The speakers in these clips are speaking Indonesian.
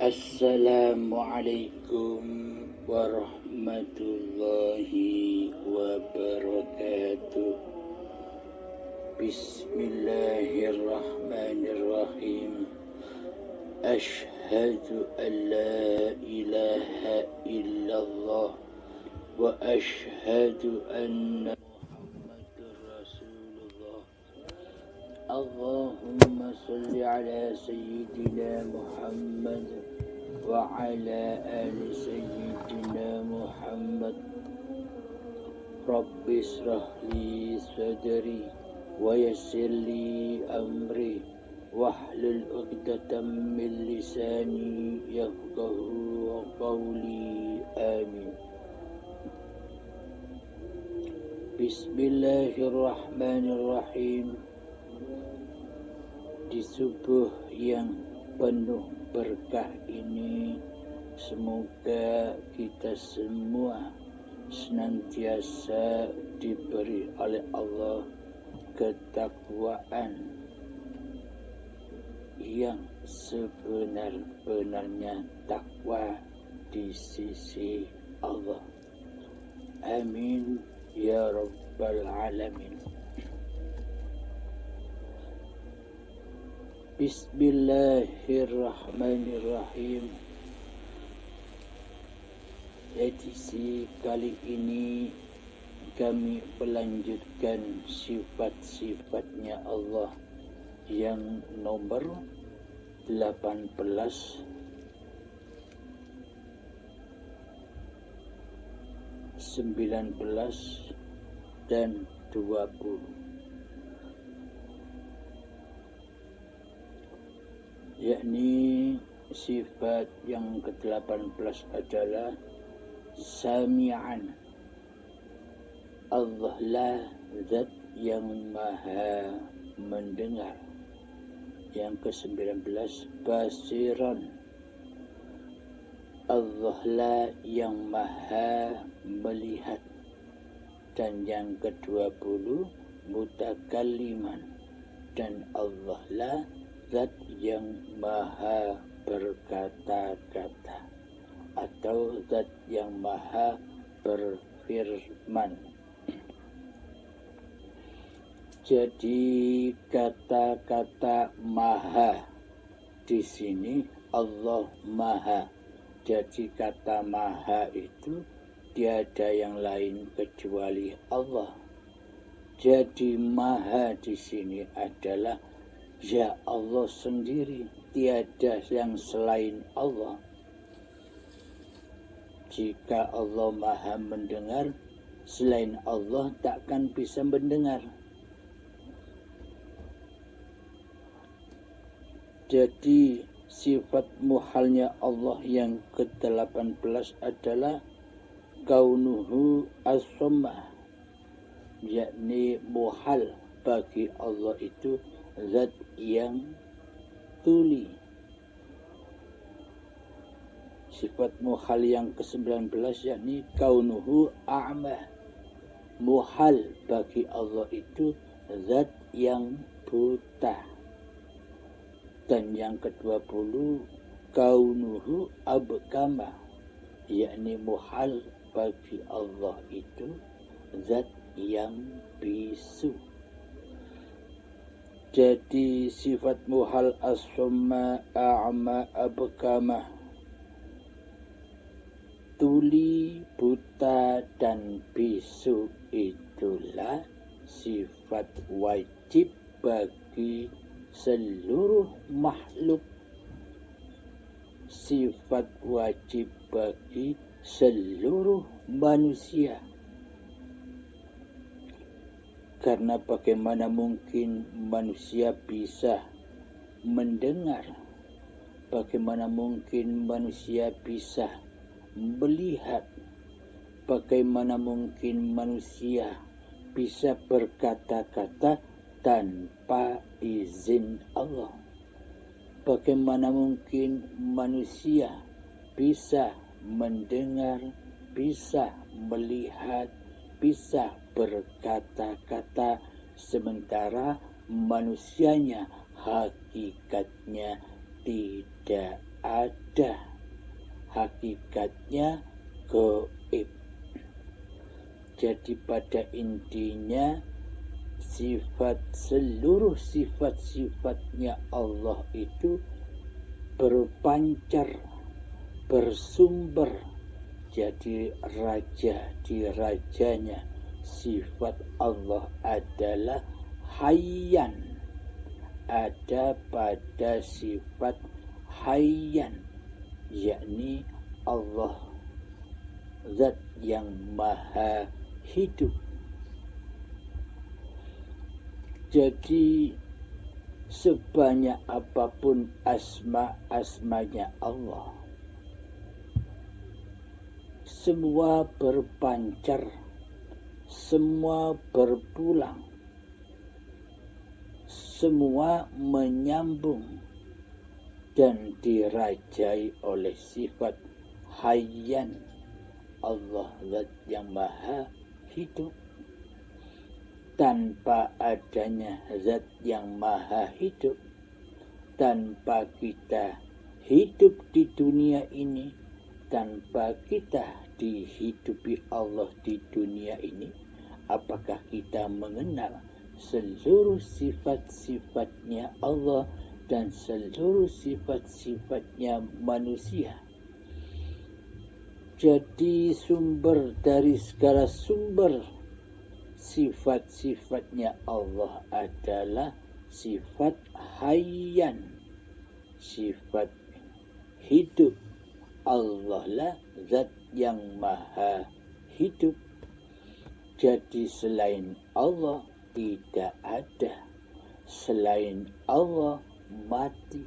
Assalamualaikum warahmatullahi wabarakatuh. Bismillahirrahmanirrahim. Ashhadu an la ilaha illallah wa ashhadu anna Muhammadur Rasulullah. Allahumma salli ala sayyidina Muhammad wa ala ali sayyidina Muhammad. Rabbi israh li sadri wa yassir li amri wahlul 'uqdatam min lisani yafqahu qawli. Amin. Bismillahirrahmanirrahim. Di subuh yang penuh berkah ini, semoga kita semua senantiasa diberi oleh Allah ketakwaan yang sebenar-benarnya takwa di sisi Allah. Amin ya rabbal alamin. Bismillahirrahmanirrahim. Edisi kali ini kami melanjutkan sifat-sifatnya Allah yang nomor 18, 19 dan 20. Yakni sifat yang ke-18 adalah Sami'an. Allah lah zat yang maha mendengar. Yang ke-19 Basiran. Allah lah yang maha melihat. Dan yang ke-20 Mutakalliman. Dan Allah lah zat yang maha berkata-kata atau zat yang maha berfirman. Jadi kata-kata maha di sini Allah maha. Jadi kata maha itu tiada yang lain kecuali Allah. Jadi maha di sini adalah ya Allah sendiri, tiada yang selain Allah. Jika Allah maha mendengar, selain Allah takkan bisa mendengar. Jadi sifat muhalnya Allah yang ke-18 adalah kaunuhu as-samah, yakni muhal bagi Allah itu zat yang tuli. Sifat muhal yang ke-19 yakni kaunuhu a'ma, muhal bagi Allah itu zat yang buta. Dan yang ke-20 kaunuhu abkama, yakni muhal bagi Allah itu zat yang bisu. Jadi sifat muhal as-summa a'ma abkama, tuli, buta, dan bisu itulah sifat wajib bagi seluruh makhluk. Sifat wajib bagi seluruh manusia. Karena bagaimana mungkin manusia bisa mendengar? Bagaimana mungkin manusia bisa melihat? Bagaimana mungkin manusia bisa berkata-kata tanpa izin Allah? Bagaimana mungkin manusia bisa mendengar, bisa melihat, bisa berkata-kata, sementara manusianya hakikatnya tidak ada, hakikatnya gaib. Jadi pada intinya seluruh sifat-sifatnya Allah itu berpancar, bersumber. Jadi raja di rajanya sifat Allah adalah hayyan, ada pada sifat hayyan, yakni Allah zat yang maha hidup. Jadi sebanyak apapun asma-asmanya Allah, semua berpancar, semua berpulang, semua menyambung dan dirajai oleh sifat hayyan, Allah zat yang maha hidup. Tanpa adanya zat yang maha hidup, tanpa kita hidup di dunia ini, tanpa kita dihidupi Allah di dunia ini, apakah kita mengenal seluruh sifat-sifatnya Allah dan seluruh sifat-sifatnya manusia? Jadi sumber dari segala sumber sifat-sifatnya Allah adalah sifat hayyan, sifat hidup. Allah lah zat yang maha hidup. Jadi selain Allah tidak ada, selain Allah mati.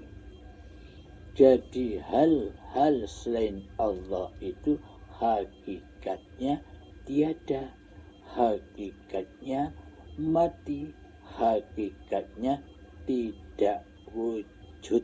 Jadi hal-hal selain Allah itu hakikatnya tiada, hakikatnya mati, hakikatnya tidak wujud.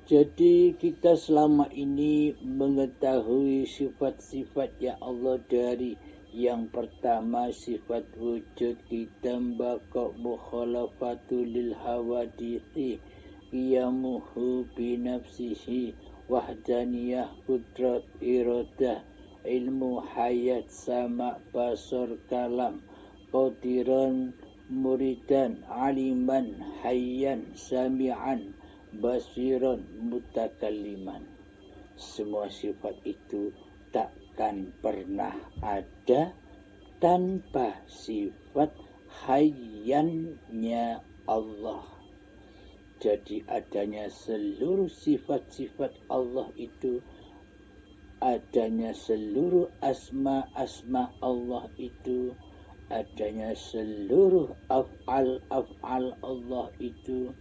Jadi kita selama ini mengetahui sifat-sifatnya Allah dari yang pertama sifat wujud ditambah mukhalafatu lil hawadithi qiyamuhu binafsihi wahdaniyah qudrat iradah ilmu hayat sama basar kalam qadiran muridan aliman hayyan sami'an basiran mutakalliman. Semua sifat itu takkan pernah ada tanpa sifat hayyannya Allah. Jadi adanya seluruh sifat-sifat Allah itu, adanya seluruh asma-asma Allah itu, adanya seluruh af'al Allah itu,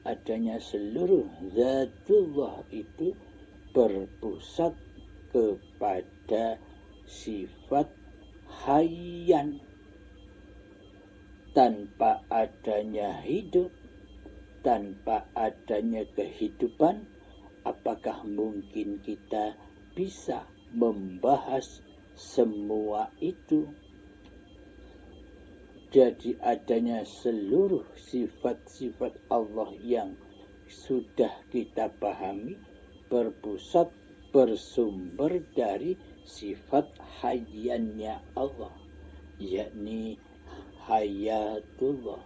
adanya seluruh zatullah itu berpusat kepada sifat hayyan. Tanpa adanya hidup, tanpa adanya kehidupan, apakah mungkin kita bisa membahas semua itu? Jadi adanya seluruh sifat-sifat Allah yang sudah kita pahami berpusat, bersumber dari sifat hayyannya Allah, yakni hayatullah,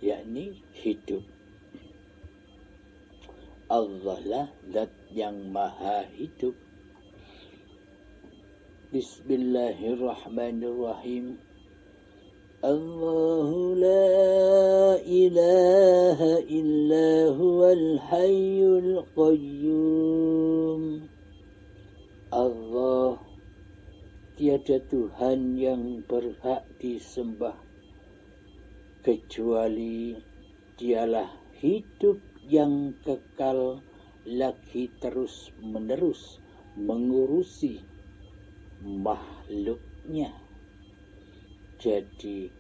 yakni hidup. Allah lah zat yang maha hidup. Bismillahirrahmanirrahim. Allahu la ilaha illa huwal hayyul qayyum. Allah, tiada Tuhan yang berhak disembah kecuali Dialah hidup yang kekal lagi terus menerus mengurusi makhluknya. Jadi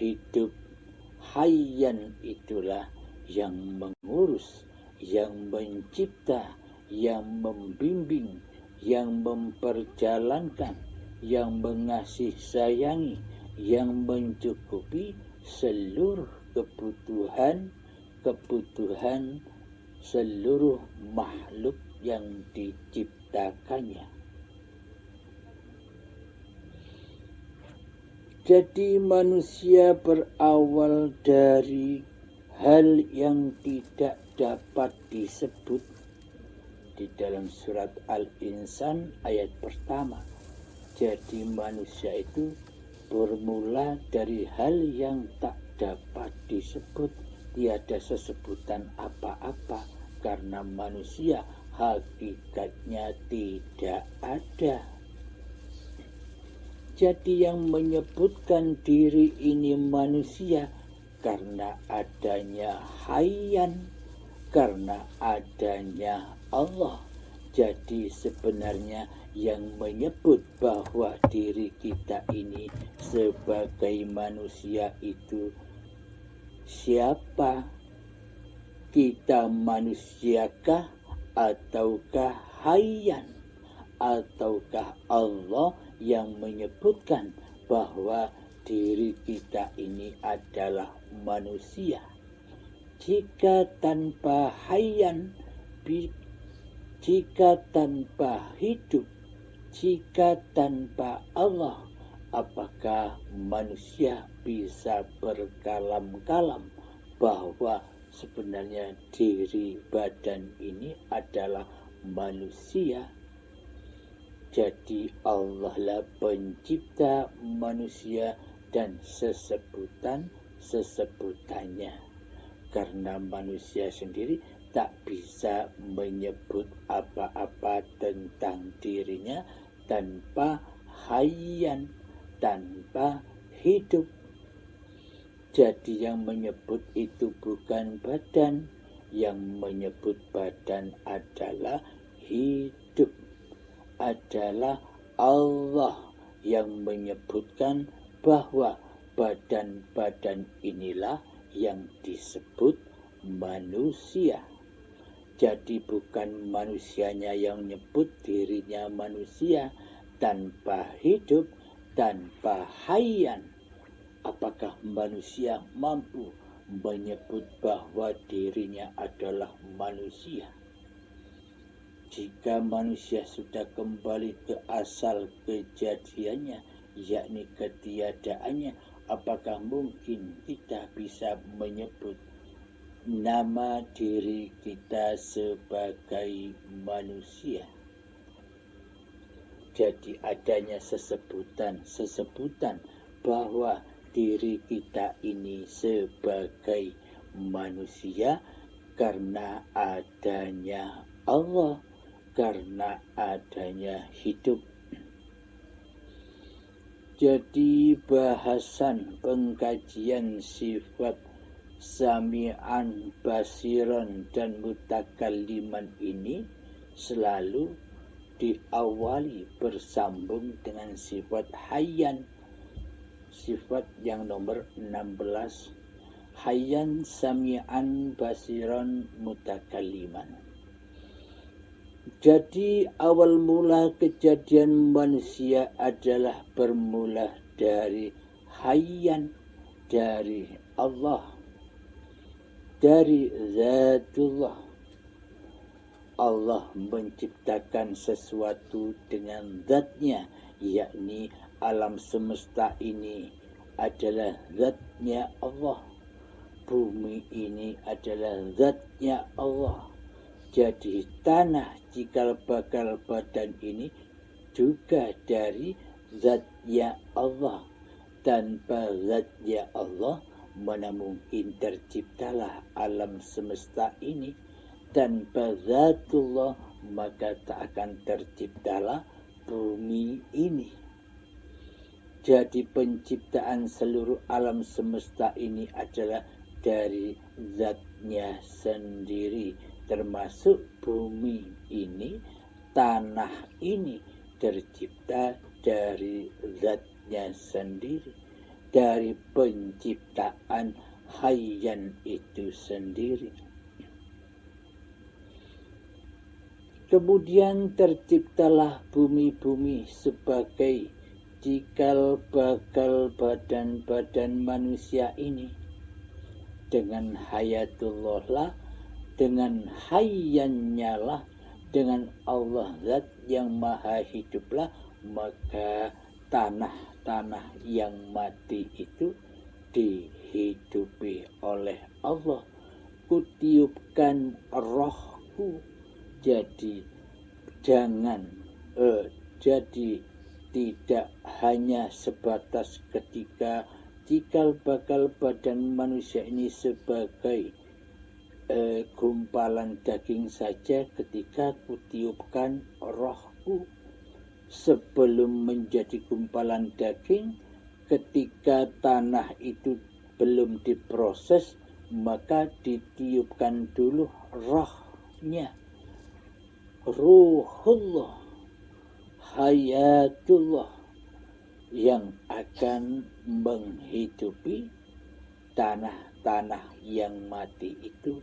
hidup hayyan itulah yang mengurus, yang mencipta, yang membimbing, yang memperjalankan, yang mengasihi sayangi, yang mencukupi seluruh kebutuhan seluruh makhluk yang diciptakannya. Jadi manusia berawal dari hal yang tidak dapat disebut. Di dalam surat Al-Insan ayat pertama. Jadi manusia itu bermula dari hal yang tak dapat disebut. Tiada sesebutan apa-apa karena manusia hakikatnya tidak ada. Jadi yang menyebutkan diri ini manusia karena adanya hayyan, karena adanya Allah. Jadi sebenarnya yang menyebut bahwa diri kita ini sebagai manusia itu siapa? Kita manusiakah ataukah hayyan? Ataukah Allah yang menyebutkan bahwa diri kita ini adalah manusia? Jika tanpa hayyan, jika tanpa hidup, jika tanpa Allah, apakah manusia bisa berkalam-kalam bahwa sebenarnya diri badan ini adalah manusia? Jadi Allah lah pencipta manusia dan sesebutannya. Karena manusia sendiri tak bisa menyebut apa-apa tentang dirinya tanpa hayyan, tanpa hidup. Jadi yang menyebut itu bukan badan, yang menyebut badan adalah hidup. Adalah Allah yang menyebutkan bahwa badan-badan inilah yang disebut manusia. Jadi bukan manusianya yang nyebut dirinya manusia tanpa hidup, tanpa hayyan. Apakah manusia mampu menyebut bahwa dirinya adalah manusia? Jika manusia sudah kembali ke asal kejadiannya, yakni ketiadaannya, apakah mungkin kita bisa menyebut nama diri kita sebagai manusia? Jadi adanya sesebutan bahwa diri kita ini sebagai manusia karena adanya Allah, karena adanya hidup. Jadi bahasan pengkajian sifat sami'an, basiran, dan mutakalliman ini selalu diawali bersambung dengan sifat hayyan. Sifat yang nomor 16. Hayyan, sami'an, basiran, mutakalliman. Jadi awal mula kejadian manusia adalah bermula dari hayyan, dari Allah, dari zatullah. Allah menciptakan sesuatu dengan zatnya, yakni alam semesta ini adalah zatnya Allah. Bumi ini adalah zatnya Allah. Jadi tanah cikal bakal badan ini juga dari zatnya Allah. Tanpa zatnya Allah, mana mungkin terciptalah alam semesta ini. Tanpa zatullah, maka tak akan terciptalah bumi ini. Jadi penciptaan seluruh alam semesta ini adalah dari zatnya sendiri. Termasuk bumi ini, tanah ini tercipta dari zatnya sendiri, dari penciptaan hayyan itu sendiri. Kemudian terciptalah bumi-bumi sebagai cikal bakal badan-badan manusia ini. Dengan hayatullah lah, dengan hayyannya lah, dengan Allah zat yang maha hiduplah, maka tanah-tanah yang mati itu dihidupi oleh Allah. Kutiupkan rohku, jadi jangan jadi tidak hanya sebatas ketika cikal bakal badan manusia ini sebagai gumpalan daging saja. Ketika kutiupkan rohku, sebelum menjadi gumpalan daging, ketika tanah itu belum diproses, maka ditiupkan dulu rohnya, ruhullah, hayatullah, yang akan menghidupi tanah-tanah yang mati itu.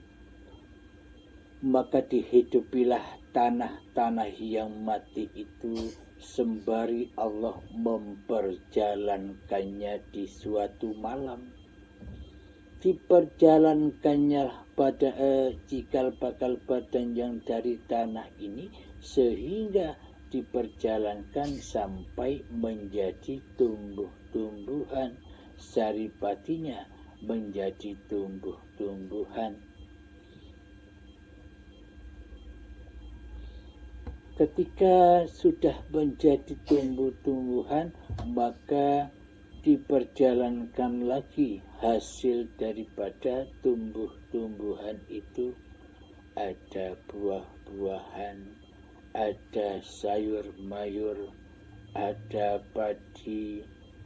Maka dihidupilah tanah-tanah yang mati itu sembari Allah memperjalankannya di suatu malam. Diperjalankannya pada cikal bakal badan yang dari tanah ini, sehingga diperjalankan sampai menjadi tumbuh-tumbuhan, saripatinya menjadi tumbuh-tumbuhan. Ketika sudah menjadi tumbuh-tumbuhan, maka diperjalankan lagi hasil daripada tumbuh-tumbuhan itu. Ada buah-buahan, ada sayur-mayur, ada padi,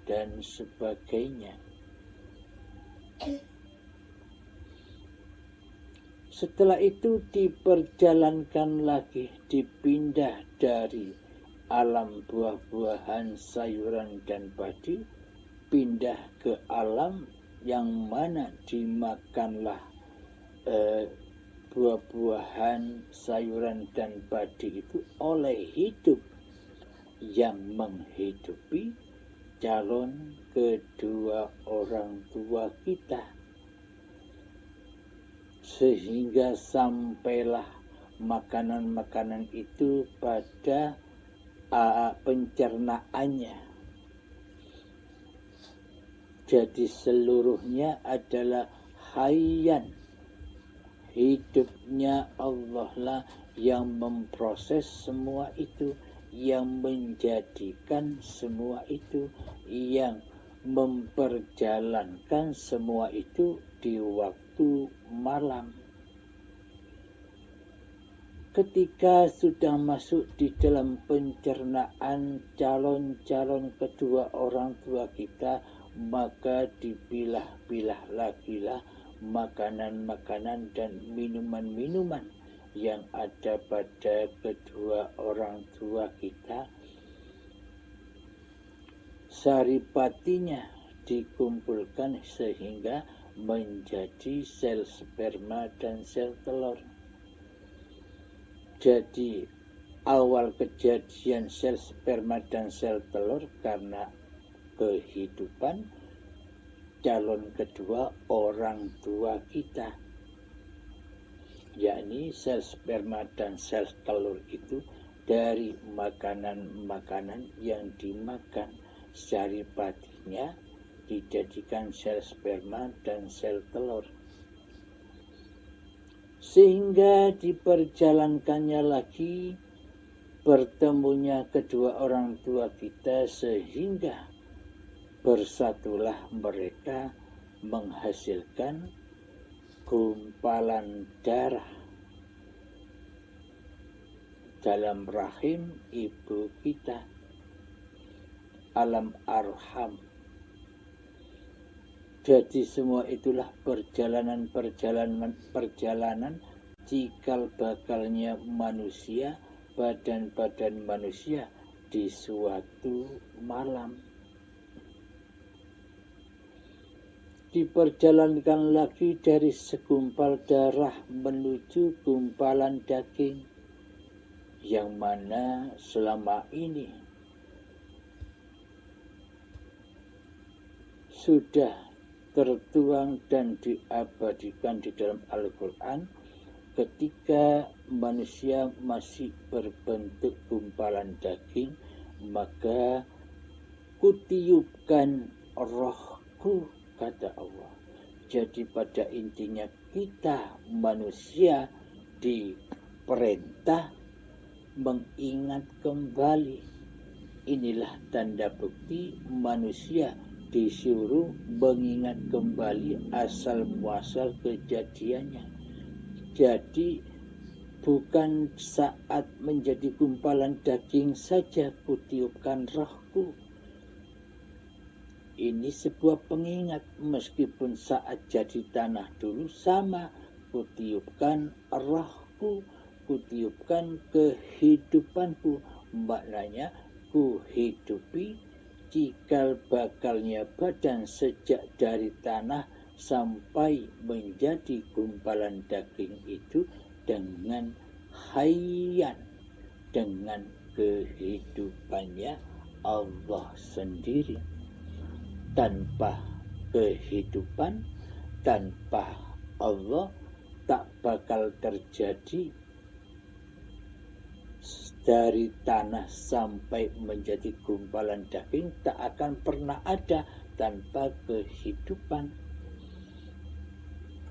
dan sebagainya. Setelah itu diperjalankan lagi, dipindah dari alam buah-buahan, sayuran, dan padi, pindah ke alam yang mana dimakanlah buah-buahan, sayuran, dan padi itu oleh hidup yang menghidupi calon kedua orang tua kita. Sehingga sampailah makanan-makanan itu pada pencernaannya. Jadi seluruhnya adalah hayyan. Hidupnya Allah lah yang memproses semua itu, yang menjadikan semua itu, yang memperjalankan semua itu di waktu malam. Ketika sudah masuk di dalam pencernaan calon-calon kedua orang tua kita, maka dipilah-pilah lagi lah makanan-makanan dan minuman-minuman yang ada pada kedua orang tua kita. Saripatinya dikumpulkan sehingga menjadi sel sperma dan sel telur. Jadi awal kejadian sel sperma dan sel telur karena kehidupan calon kedua orang tua kita, yakni sel sperma dan sel telur itu dari makanan-makanan yang dimakan. Saripatinya dijadikan sel sperma dan sel telur, sehingga diperjalankannya lagi bertemunya kedua orang tua kita, sehingga bersatulah mereka menghasilkan gumpalan darah dalam rahim ibu kita, alam arham. Jadi semua itulah perjalanan cikal bakalnya manusia, badan-badan manusia di suatu malam. Diperjalankan lagi dari segumpal darah menuju gumpalan daging, yang mana selama ini sudah tertuang dan diabadikan di dalam Al-Quran ketika manusia masih berbentuk gumpalan daging, maka kutiupkan rohku, kata Allah. Jadi pada intinya kita manusia diperintah mengingat kembali. Inilah tanda bukti manusia disuruh mengingat kembali asal muasal kejadiannya. Jadi bukan saat menjadi gumpalan daging saja kutiupkan rohku. Ini sebuah pengingat, meskipun saat jadi tanah dulu sama, kutiupkan rohku, kutiupkan kehidupanku. Maknanya ku hidupi cikal bakalnya badan sejak dari tanah sampai menjadi gumpalan daging itu dengan hayyan, dengan kehidupannya Allah sendiri. Tanpa kehidupan, tanpa Allah, tak bakal terjadi dari tanah sampai menjadi gumpalan daging, tak akan pernah ada tanpa kehidupan.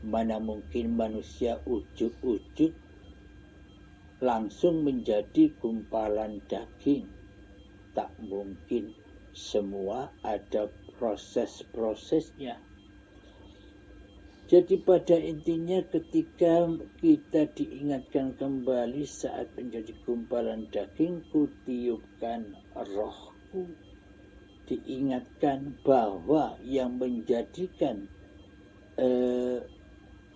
Mana mungkin manusia ujuk-ujuk langsung menjadi gumpalan daging? Tak mungkin. Semua ada proses-prosesnya. Jadi pada intinya ketika kita diingatkan kembali saat menjadi gumpalan daging, kutiupkan rohku. Diingatkan bahwa yang menjadikan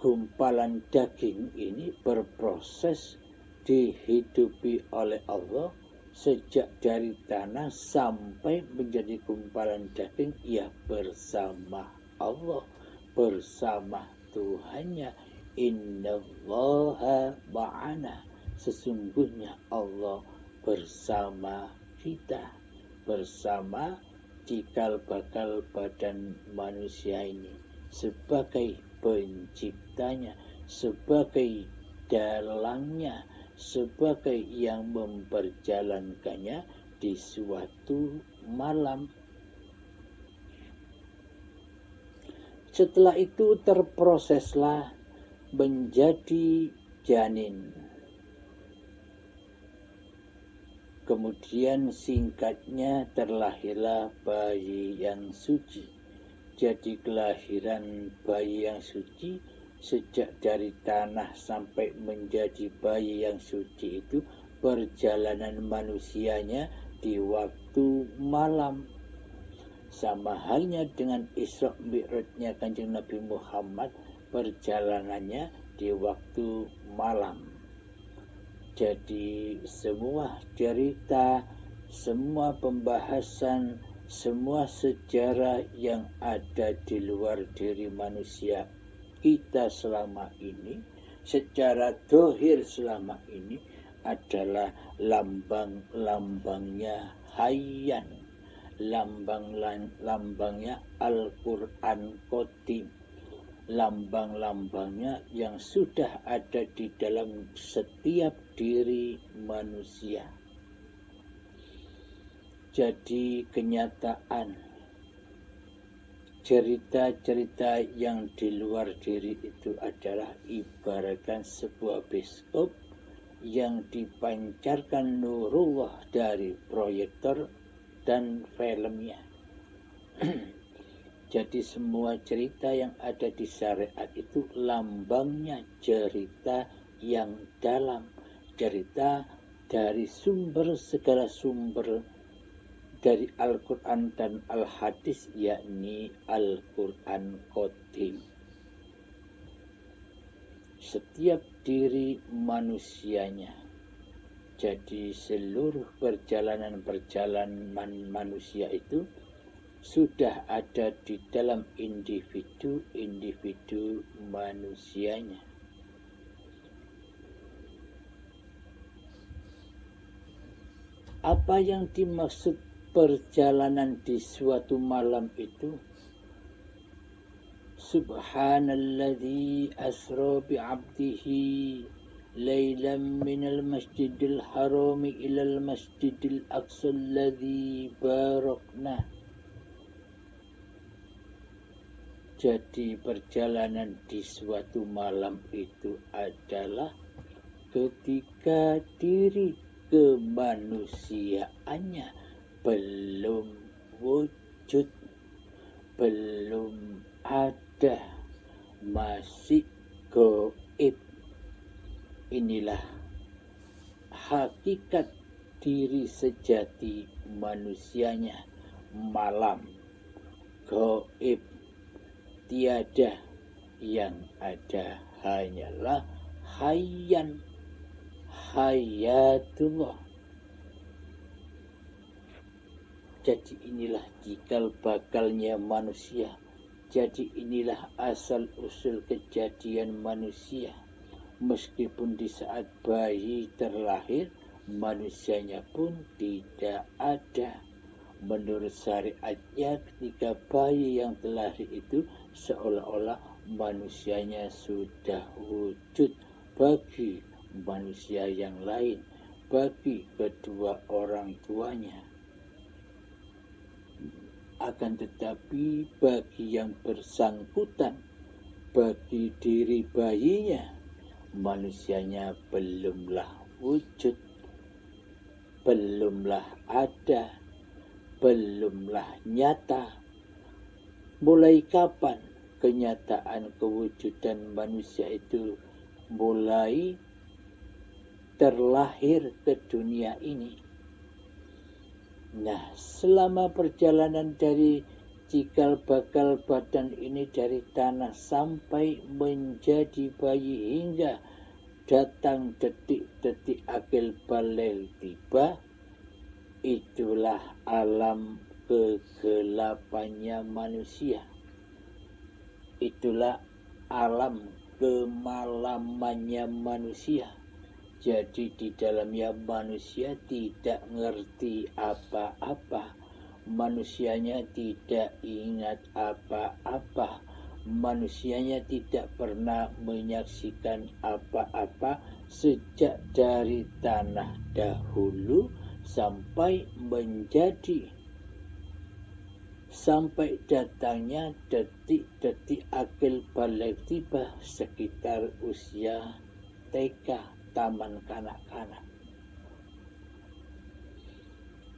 gumpalan daging ini berproses dihidupi oleh Allah sejak dari tanah sampai menjadi gumpalan daging, ya bersama Allah, bersama Tuhannya. Innallaha ma'ana, sesungguhnya Allah bersama kita, bersama cikal bakal badan manusia ini, sebagai penciptanya, sebagai dalangnya, sebagai yang memperjalankannya di suatu malam. Setelah itu terproseslah menjadi janin. Kemudian singkatnya terlahirlah bayi yang suci. Jadi kelahiran bayi yang suci sejak dari tanah sampai menjadi bayi yang suci itu perjalanan manusianya di waktu malam. Sama halnya dengan Isra Mi'rajnya Kanjeng Nabi Muhammad, perjalanannya di waktu malam. Jadi semua cerita, semua pembahasan, semua sejarah yang ada di luar diri manusia kita selama ini, secara dohir selama ini, adalah lambang-lambangnya hayyan, lambang-lambangnya Al-Quran Qadim, lambang-lambangnya yang sudah ada di dalam setiap diri manusia. Jadi kenyataan cerita-cerita yang di luar diri itu adalah ibaratkan sebuah bioskop yang dipancarkan nurullah dari proyektor dan filmnya. Jadi semua cerita yang ada di syariat itu lambangnya cerita yang dalam, cerita dari sumber segala sumber dari Al-Quran dan Al-Hadis, yakni Al-Quran Qadim. Setiap diri manusianya. Jadi seluruh perjalanan manusia itu sudah ada di dalam individu-individu manusianya. Apa yang dimaksud perjalanan di suatu malam itu? Subhanalladzi asra bi'abdihi lailan minal masjidil harami ilal masjidil aqsa alladzi barakna. Jadi perjalanan di suatu malam itu adalah ketika diri kemanusiaannya belum wujud, belum ada, masih gaib. Inilah hakikat diri sejati manusianya, malam, gaib, tiada, yang ada hanyalah hayyan, hayatullah. Jadi inilah cikal bakalnya manusia. Jadi inilah asal usul kejadian manusia. Meskipun di saat bayi terlahir, manusianya pun tidak ada. Menurut syariatnya, ketika bayi yang terlahir itu seolah-olah manusianya sudah wujud bagi manusia yang lain, bagi kedua orang tuanya. Akan tetapi bagi yang bersangkutan, bagi diri bayinya, manusianya belumlah wujud, belumlah ada, belumlah nyata. Mulai kapan kenyataan kewujudan manusia itu mulai terlahir ke dunia ini? Nah, selama perjalanan dari cikal bakal badan ini dari tanah sampai menjadi bayi hingga datang detik-detik akil balik tiba, itulah alam kegelapannya manusia. Itulah alam kemalamannya manusia. Jadi di dalamnya manusia tidak ngerti apa-apa, manusianya tidak ingat apa-apa, manusianya tidak pernah menyaksikan apa-apa sejak dari tanah dahulu sampai datangnya detik-detik akil balik tiba sekitar usia TK, taman kanak-kanak.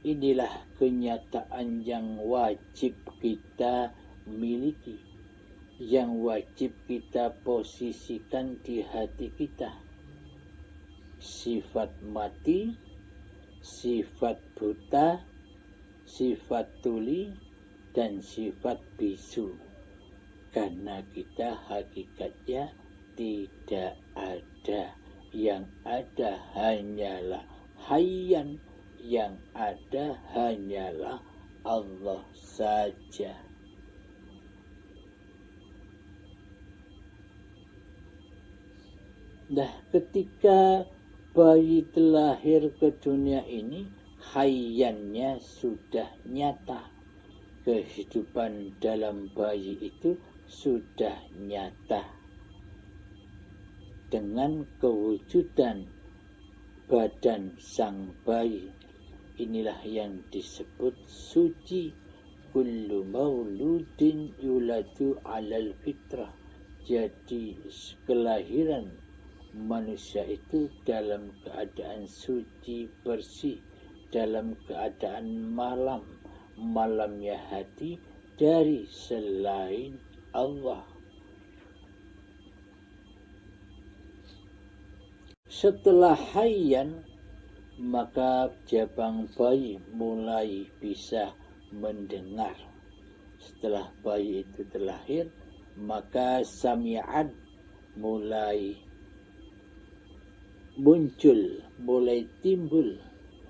Inilah kenyataan yang wajib kita miliki, yang wajib kita posisikan di hati kita. Sifat mati, sifat buta, sifat tuli, dan sifat bisu. Karena kita hakikatnya tidak ada. Yang ada hanyalah hayyan, yang ada hanyalah Allah saja. Nah, ketika bayi terlahir ke dunia ini, hayyannya sudah nyata. Kehidupan dalam bayi itu sudah nyata. Dengan kewujudan badan sang bayi, inilah yang disebut suci. Kullu mauludin yuladu alal fitrah. Jadi kelahiran manusia itu dalam keadaan suci, bersih, dalam keadaan malamnya hati dari selain Allah. Setelah hayyan, maka jabang bayi mulai bisa mendengar. Setelah bayi itu terlahir, maka sami'an mulai muncul, mulai timbul,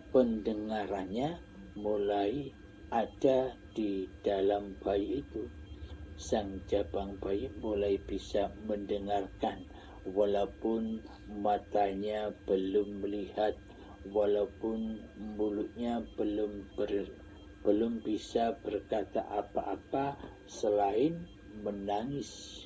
pendengarannya mulai ada di dalam bayi itu. Sang jabang bayi mulai bisa mendengarkan, walaupun matanya belum melihat, walaupun mulutnya belum bisa berkata apa-apa selain menangis.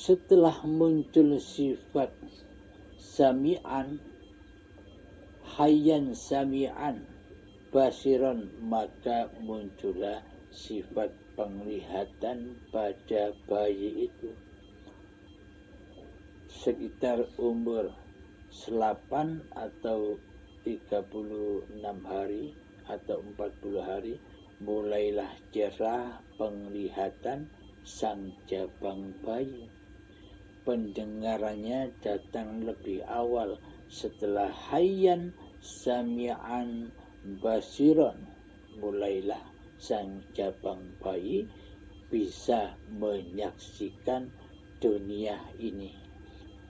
Setelah muncul sifat sami'an, hayyan sami'an, basiron, maka muncullah sifat penglihatan pada bayi itu. Sekitar umur 8 atau 36 hari atau 40 hari, mulailah cerah penglihatan sang jabang bayi. Pendengarannya datang lebih awal setelah hayyan sami'an basiron. Mulailah sang jabang bayi bisa menyaksikan dunia ini.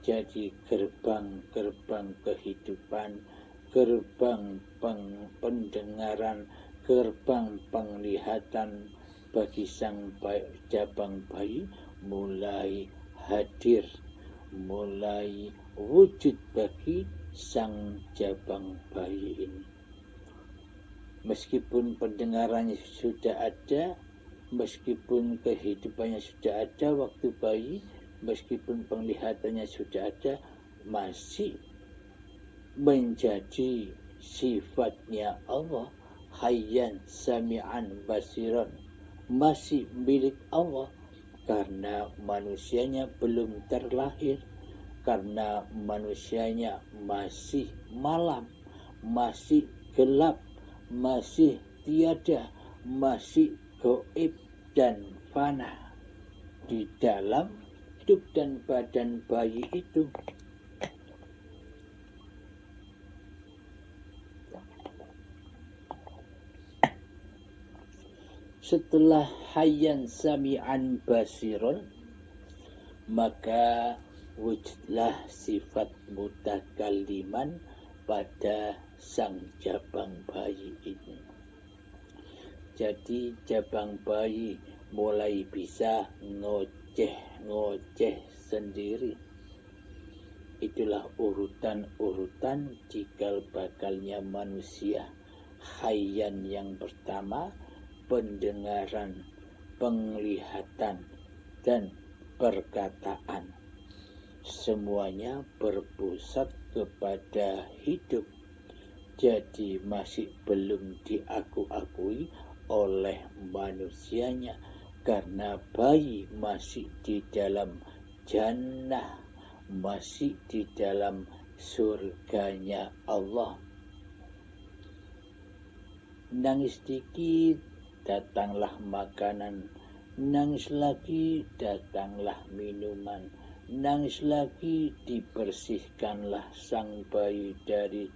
Jadi gerbang-gerbang kehidupan, gerbang pendengaran, gerbang penglihatan bagi sang jabang bayi mulai hadir, mulai wujud bagi sang jabang bayi ini. Meskipun pendengarannya sudah ada, meskipun kehidupannya sudah ada waktu bayi, meskipun penglihatannya sudah ada, masih menjadi sifatnya Allah, hayyan sami'an basiran, masih milik Allah. Karena manusianya belum terlahir, karena manusianya masih malam, masih gelap, masih tiada, masih gaib dan fana di dalam hidup dan badan bayi itu. Setelah hayyan sami'an basiron, maka wujudlah sifat mutakalliman pada sang jabang bayi ini. Jadi jabang bayi mulai bisa ngoceh sendiri. Itulah urutan-urutan cikal bakalnya manusia. Hayyan yang pertama, pendengaran, penglihatan, dan perkataan. Semuanya berpusat kepada hidup. Jadi masih belum diakui oleh manusianya karena bayi masih di dalam jannah, masih di dalam surganya Allah. Nangis dikit, datanglah makanan, nangis lagi, datanglah minuman, nangis lagi, dibersihkanlah sang bayi dari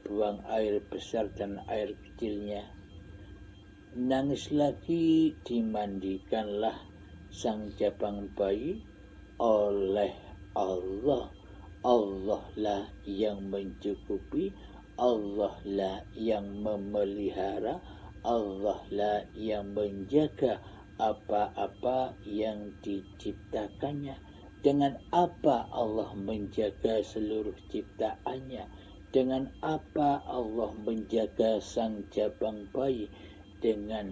buang air besar dan air kecilnya. Nangis lagi, dimandikanlah sang jabang bayi oleh Allah. Allah lah yang mencukupi, Allah lah yang memelihara, Allah lah yang menjaga apa-apa yang diciptakannya. Dengan apa Allah menjaga seluruh ciptaannya? Dengan apa Allah menjaga sang jabang bayi? Dengan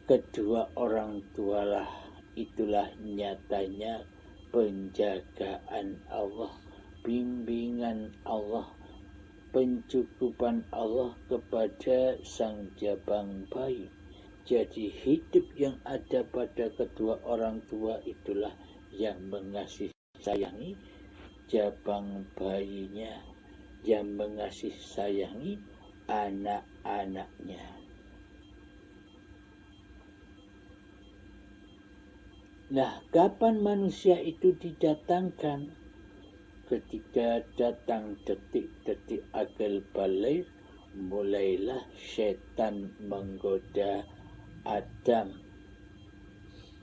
kedua orang tualah. Itulah nyatanya penjagaan Allah, bimbingan Allah, pencukupan Allah kepada sang jabang bayi. Jadi hidup yang ada pada kedua orang tua itulah yang mengasihi sayangi jabang bayinya, yang mengasihi sayangi anak-anaknya. Nah, kapan manusia itu didatangkan? Ketika datang detik-detik akal balik, mulailah setan menggoda Adam,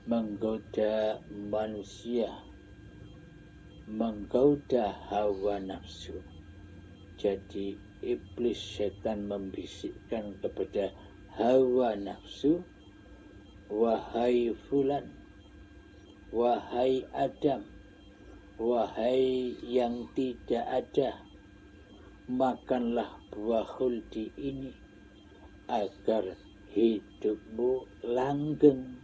menggoda manusia, menggoda hawa nafsu. Jadi iblis setan membisikkan kepada hawa nafsu, wahai fulan, wahai Adam, wahai yang tidak ada, makanlah buah khuldi ini agar hidupmu langgeng,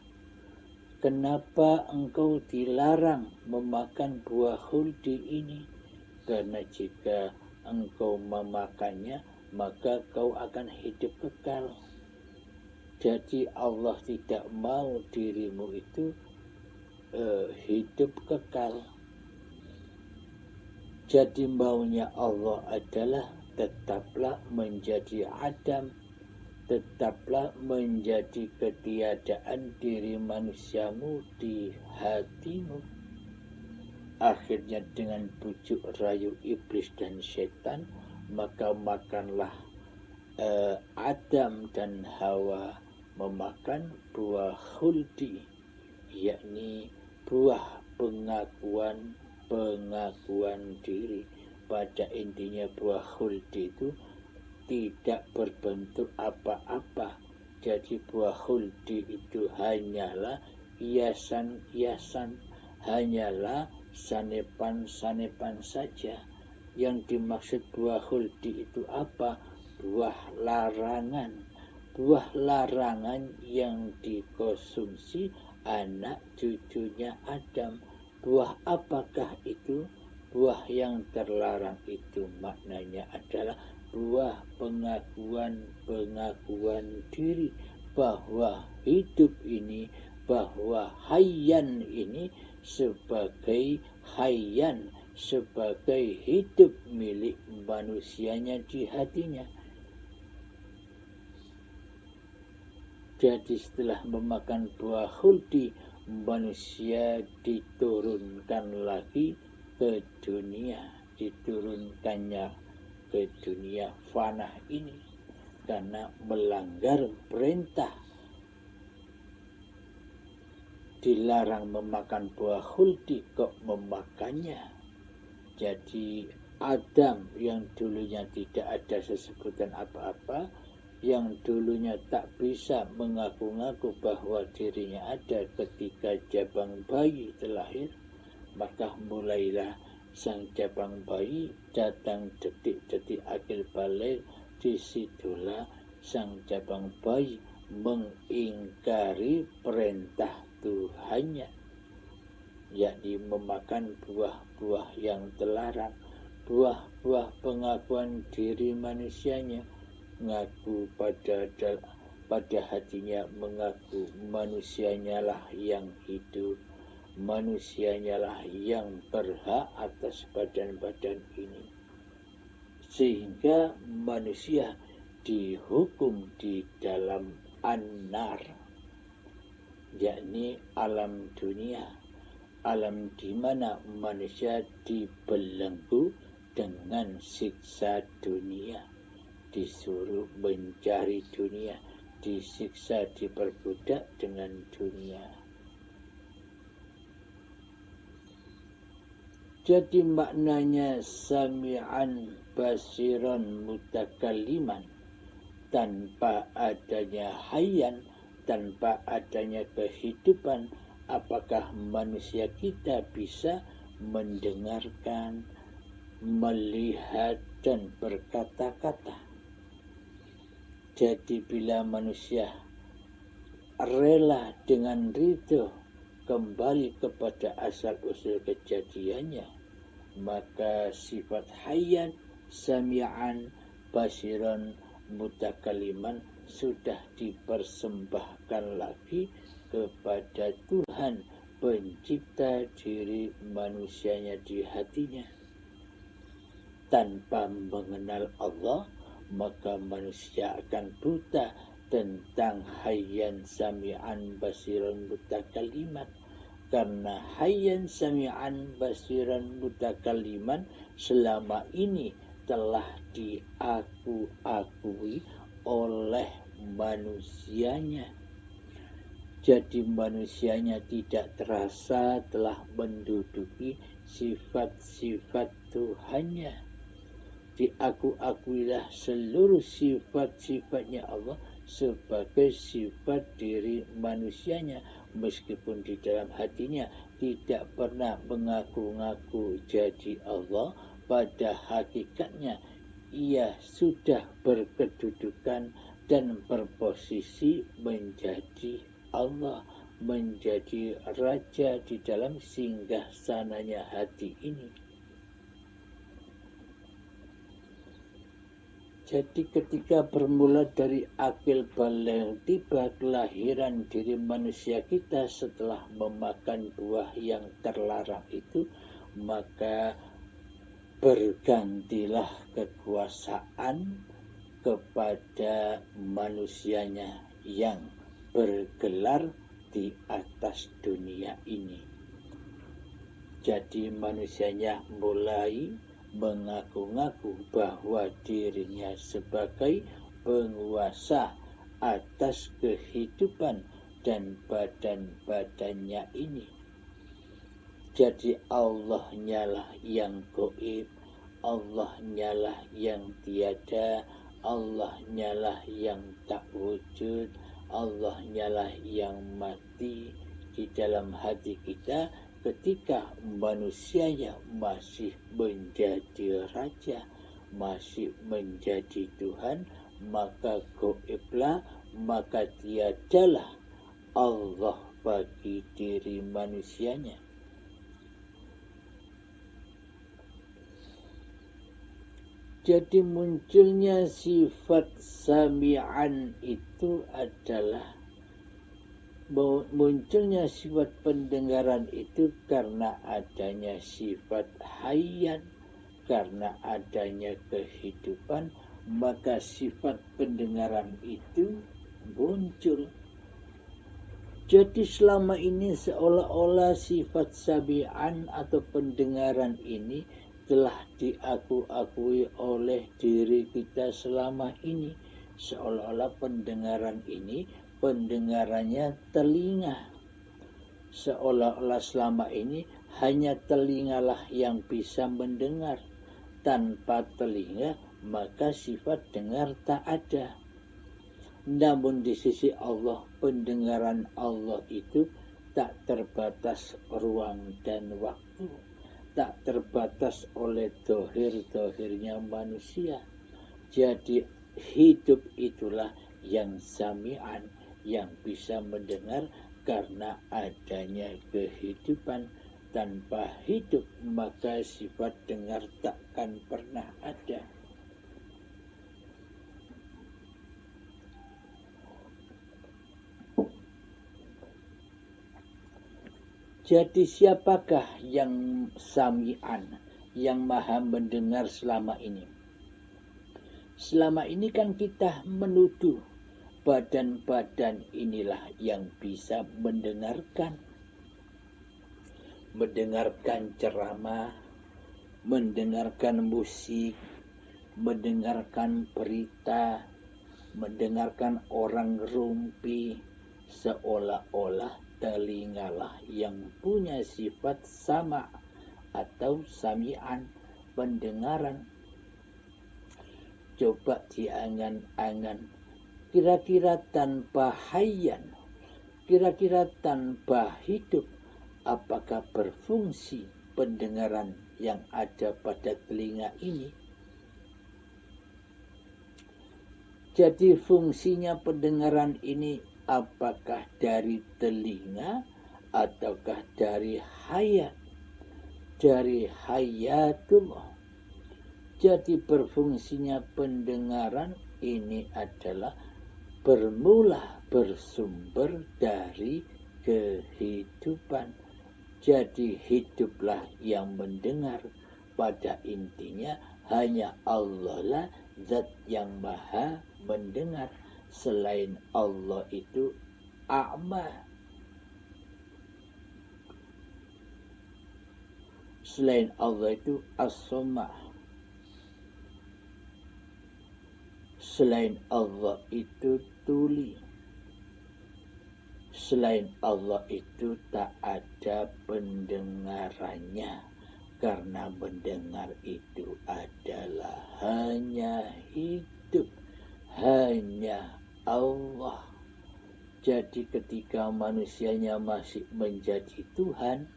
kenapa engkau dilarang memakan buah khuldi ini? Karena jika engkau memakannya, maka kau akan hidup kekal. Jadi Allah tidak mau dirimu itu hidup kekal. Jadi maunya Allah adalah tetaplah menjadi adam, tetaplah menjadi ketiadaan diri manusiamu di hatimu. Akhirnya dengan bujuk rayu iblis dan setan, maka makanlah Adam dan Hawa memakan buah khuldi, yakni buah pengakuan diri. Pada intinya buah khuldi itu tidak berbentuk apa-apa. Jadi buah khuldi itu hanyalah hiasan-hiasan, hanyalah sanepan-sanepan saja. Yang dimaksud buah khuldi itu apa? Buah larangan. Buah larangan yang dikonsumsi anak cucunya Adam. Buah apakah itu? Buah yang terlarang itu maknanya adalah buah pengakuan diri bahwa hidup ini, bahwa hayyan ini sebagai hayyan, sebagai hidup milik manusianya di hatinya. Jadi setelah memakan buah khuldi, manusia diturunkan lagi ke dunia, diturunkannya ke dunia fanah ini karena melanggar perintah. Dilarang memakan buah khuldi kok memakannya. Jadi Adam yang dulunya tidak ada sesebutan apa-apa, yang dulunya tak bisa mengaku-ngaku bahwa dirinya ada ketika jabang bayi terlahir, maka mulailah sang jabang bayi datang detik-detik akhir balik. Disitulah sang jabang bayi mengingkari perintah Tuhannya, yakni memakan buah-buah yang terlarang, buah-buah pengakuan diri manusianya. Mengaku pada hatinya, mengaku manusianya lah yang hidup, manusianya lah yang berhak atas badan-badan ini. Sehingga manusia dihukum di dalam an-nar, yakni alam dunia, alam di mana manusia dibelenggu dengan siksa dunia, disuruh mencari dunia, disiksa, diperbudak dengan dunia. Jadi maknanya sami'an basiran mutakalliman, tanpa adanya hayyan, tanpa adanya kehidupan, apakah manusia kita bisa mendengarkan, melihat, dan berkata-kata? Jadi bila manusia rela dengan ridho kembali kepada asal-usul kejadiannya, maka sifat hayyan, sami'an, basiran, mutakaliman sudah dipersembahkan lagi kepada Tuhan pencipta diri manusianya di hatinya. Tanpa mengenal Allah, maka manusia akan buta tentang hayyan, sami'an, basiran, mutakaliman. Karena hayyan, sami'an, basiran, mutakaliman selama ini telah diakui oleh manusianya. Jadi manusianya tidak terasa telah menduduki sifat-sifat Tuhannya. Diakuilah seluruh sifat-sifatnya Allah sebagai sifat diri manusianya, meskipun di dalam hatinya tidak pernah mengaku-ngaku jadi Allah. Pada hakikatnya ia sudah berkedudukan dan berposisi menjadi Allah, menjadi raja di dalam singgasananya hati ini. Jadi ketika bermula dari akil baligh tiba kelahiran diri manusia kita setelah memakan buah yang terlarang itu, maka bergantilah kekuasaan kepada manusianya yang bergelar di atas dunia ini. Jadi manusianya mulai mengaku-ngaku bahwa dirinya sebagai penguasa atas kehidupan dan badan-badannya ini. Jadi Allah nyalah yang gaib, Allah nyalah yang tiada, Allah nyalah yang tak wujud, Allah nyalah yang mati di dalam hati kita. Ketika manusianya masih menjadi raja, masih menjadi Tuhan, maka gaiblah, maka tiadalah Allah bagi diri manusianya. Jadi munculnya sifat sami'an itu adalah munculnya sifat pendengaran itu karena adanya sifat hayyan, karena adanya kehidupan, maka sifat pendengaran itu muncul. Jadi selama ini seolah-olah sifat sami'an atau pendengaran ini telah diakui oleh diri kita selama ini. Seolah-olah pendengaran ini pendengarannya telinga. Seolah-olah selama ini hanya telingalah yang bisa mendengar. Tanpa telinga maka sifat dengar tak ada. Namun di sisi Allah, pendengaran Allah itu tak terbatas ruang dan waktu, tak terbatas oleh dohir-dohirnya manusia. Jadi hidup itulah yang sami'an, yang bisa mendengar karena adanya kehidupan. Tanpa hidup maka sifat dengar takkan pernah ada. Jadi siapakah yang sami'an, yang maha mendengar selama ini? Selama ini kan kita menuduh badan-badan inilah yang bisa mendengarkan ceramah, mendengarkan musik, mendengarkan berita, mendengarkan orang rumpi, seolah-olah telingalah yang punya sifat sama atau sami'an, pendengaran. Coba diangan-angan, kira-kira tanpa hayyan, kira-kira tanpa hidup, apakah berfungsi pendengaran yang ada pada telinga ini? Jadi fungsinya pendengaran ini apakah dari telinga ataukah dari hayat? Dari hayatullah. Jadi berfungsinya pendengaran ini adalah bermula bersumber dari kehidupan. Jadi hiduplah yang mendengar. Pada intinya hanya Allah lah zat yang maha mendengar. Selain Allah itu a'ma. Selain Allah itu as-sama'. Selain Allah itu tuli. Selain Allah itu tak ada pendengarannya. Karena mendengar itu adalah hanya hidup. Hanya Allah. Jadi ketika manusianya masih menjadi Tuhan,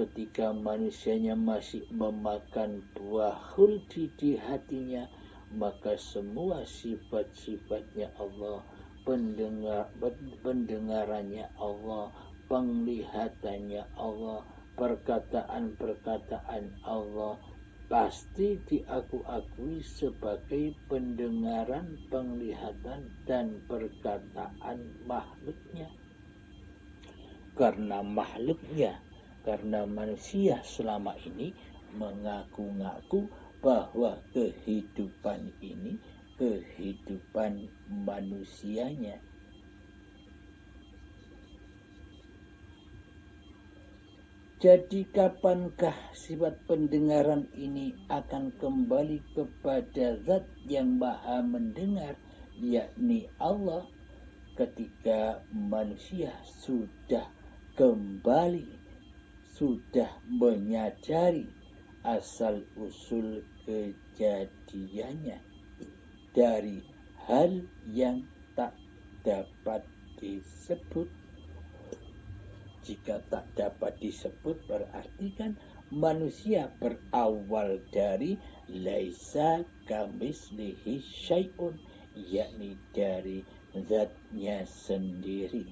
ketika manusianya masih memakan buah khuldi di hatinya, maka semua sifat-sifatnya Allah, pendengarannya Allah, penglihatannya Allah, perkataan-perkataan Allah pasti diakui sebagai pendengaran, penglihatan, dan perkataan makhluknya. Karena makhluknya, karena manusia selama ini mengaku-ngaku bahwa kehidupan ini kehidupan manusianya. Jadi kapankah sifat pendengaran ini akan kembali kepada zat yang maha mendengar, yakni Allah, ketika manusia sudah kembali, sudah menyadari asal-usul kejadiannya dari hal yang tak dapat disebut. Jika tak dapat disebut berarti kan manusia berawal dari laisa kamislihi syai'un, yakni dari zatnya sendiri.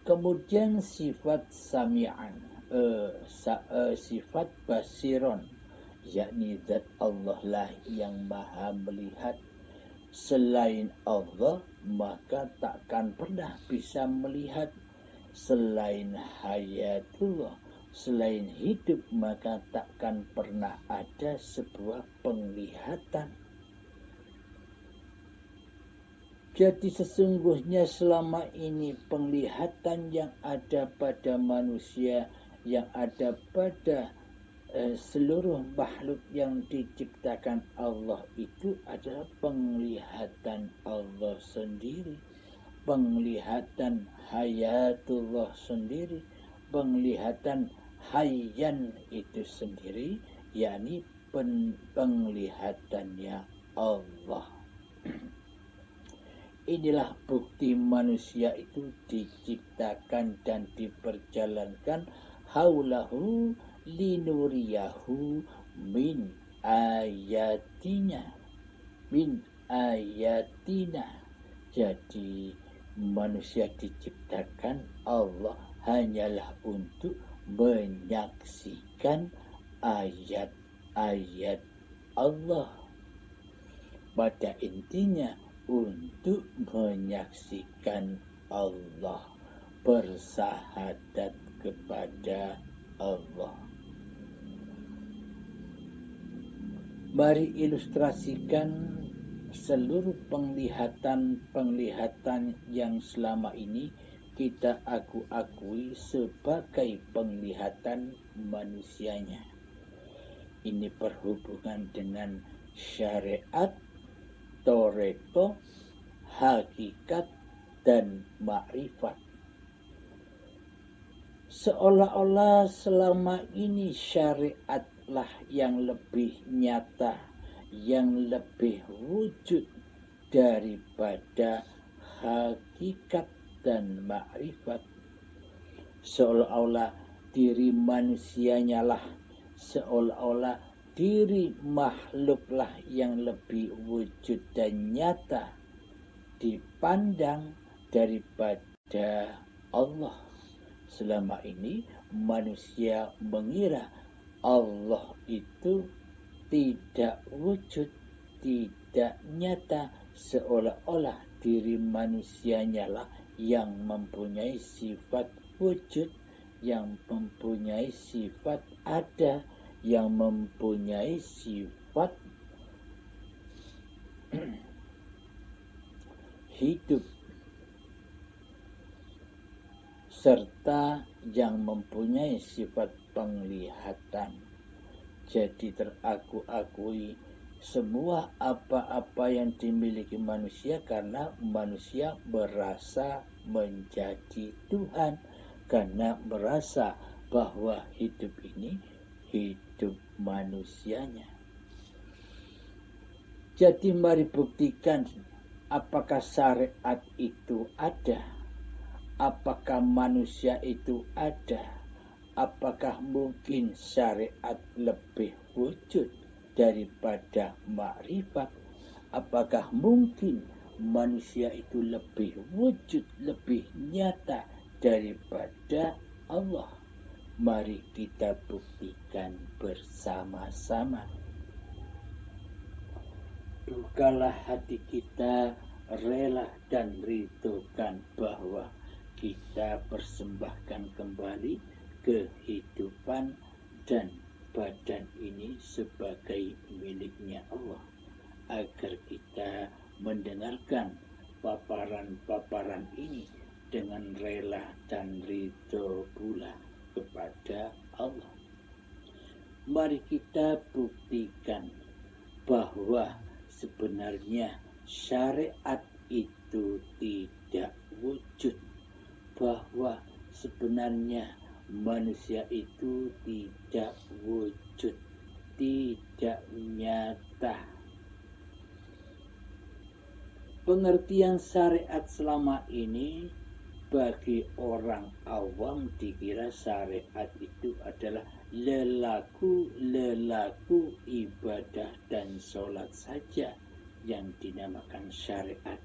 Kemudian sifat sami'an, sifat basiron, yakni zat Allah lah yang maha melihat. Selain Allah maka takkan pernah bisa melihat. Selain hayatullah, selain hidup, maka takkan pernah ada sebuah penglihatan. Jadi sesungguhnya selama ini penglihatan yang ada pada manusia, yang ada pada seluruh makhluk yang diciptakan Allah itu adalah penglihatan Allah sendiri, penglihatan hayatullah sendiri, penglihatan hayyan itu sendiri, yakni penglihatannya Allah. Inilah bukti manusia itu diciptakan dan diperjalankan haulahu linuriyahu min ayatina. Jadi manusia diciptakan Allah hanyalah untuk menyaksikan ayat-ayat Allah. Pada intinya untuk menyaksikan Allah, bersahadat kepada Allah. Mari ilustrasikan seluruh penglihatan yang selama ini kita akui sebagai penglihatan manusianya. Ini berhubungan dengan syariat, toreko, hakikat, dan ma'rifat. Seolah-olah selama ini syariatlah yang lebih nyata, yang lebih wujud daripada hakikat dan ma'rifat. Seolah-olah diri manusianya lah, seolah-olah diri makhluklah yang lebih wujud dan nyata dipandang daripada Allah. Selama ini manusia mengira Allah itu tidak wujud, tidak nyata, seolah-olah diri manusianya lah yang mempunyai sifat wujud, yang mempunyai sifat ada, yang mempunyai sifat hidup, serta yang mempunyai sifat penglihatan. Jadi terakui semua apa-apa yang dimiliki manusia karena manusia merasa menjadi Tuhan, karena merasa bahwa hidup ini hidup manusianya. Jadi mari buktikan apakah syariat itu ada. Apakah manusia itu ada? Apakah mungkin syariat lebih wujud daripada makrifat? Apakah mungkin manusia itu lebih wujud, lebih nyata daripada Allah? Mari kita buktikan bersama-sama. Bukalah hati kita, rela dan ridhokan bahwa kita persembahkan kembali kehidupan dan badan ini sebagai miliknya Allah, agar kita mendengarkan paparan-paparan ini dengan rela dan ridho pula kepada Allah. Mari kita buktikan bahwa sebenarnya syariat itu tidak wujud, bahwa sebenarnya manusia itu tidak wujud, tidak nyata. Pengertian syariat selama ini bagi orang awam dikira syariat itu adalah lelaku ibadah dan sholat saja yang dinamakan syariat.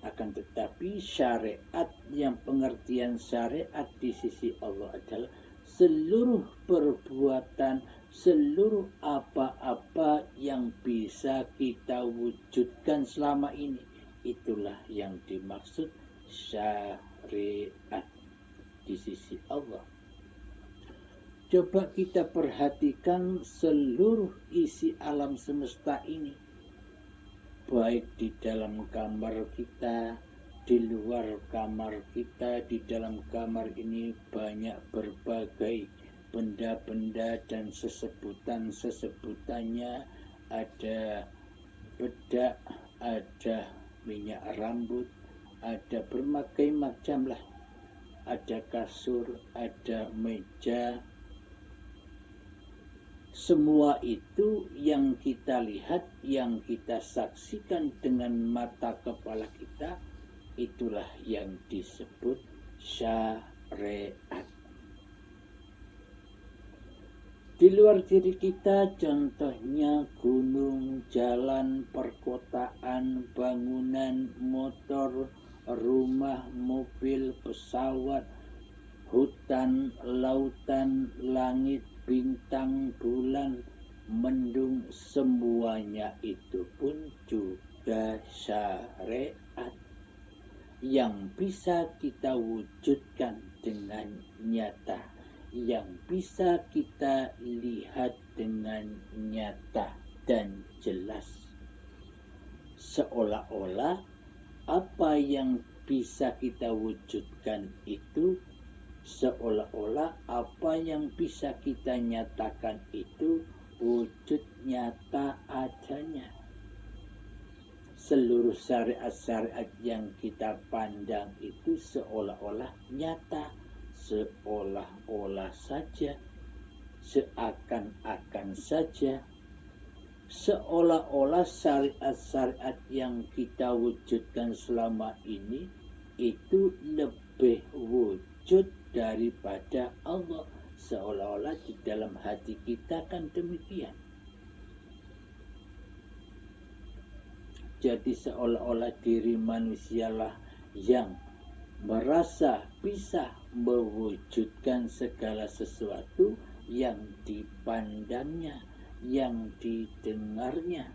Akan tetapi syariat, yang pengertian syariat di sisi Allah adalah seluruh perbuatan, seluruh apa-apa yang bisa kita wujudkan selama ini, itulah yang dimaksud syariat di sisi Allah. Coba kita perhatikan seluruh isi alam semesta ini, baik di dalam kamar kita, di luar kamar kita. Di dalam kamar ini banyak berbagai benda-benda dan sesebutannya. Ada bedak, ada minyak rambut, ada berbagai macam lah. Ada kasur, ada meja. Semua itu yang kita lihat, yang kita saksikan dengan mata kepala kita, itulah yang disebut syariat. Di luar diri kita, contohnya gunung, jalan, perkotaan, bangunan, motor, rumah, mobil, pesawat, hutan, lautan, langit, bintang, bulan, mendung, semuanya itu pun juga syariat yang bisa kita wujudkan dengan nyata, yang bisa kita lihat dengan nyata dan jelas. Seolah-olah apa yang bisa kita wujudkan itu, seolah-olah apa yang bisa kita nyatakan itu wujud nyata adanya. Seluruh syariat-syariat yang kita pandang itu seolah-olah nyata, seolah-olah saja, seakan-akan saja, seolah-olah syariat-syariat yang kita wujudkan selama ini itu lebih wujud daripada Allah. Seolah-olah di dalam hati kita kan demikian. Jadi seolah-olah diri manusialah yang merasa bisa mewujudkan segala sesuatu yang dipandangnya, yang didengarnya.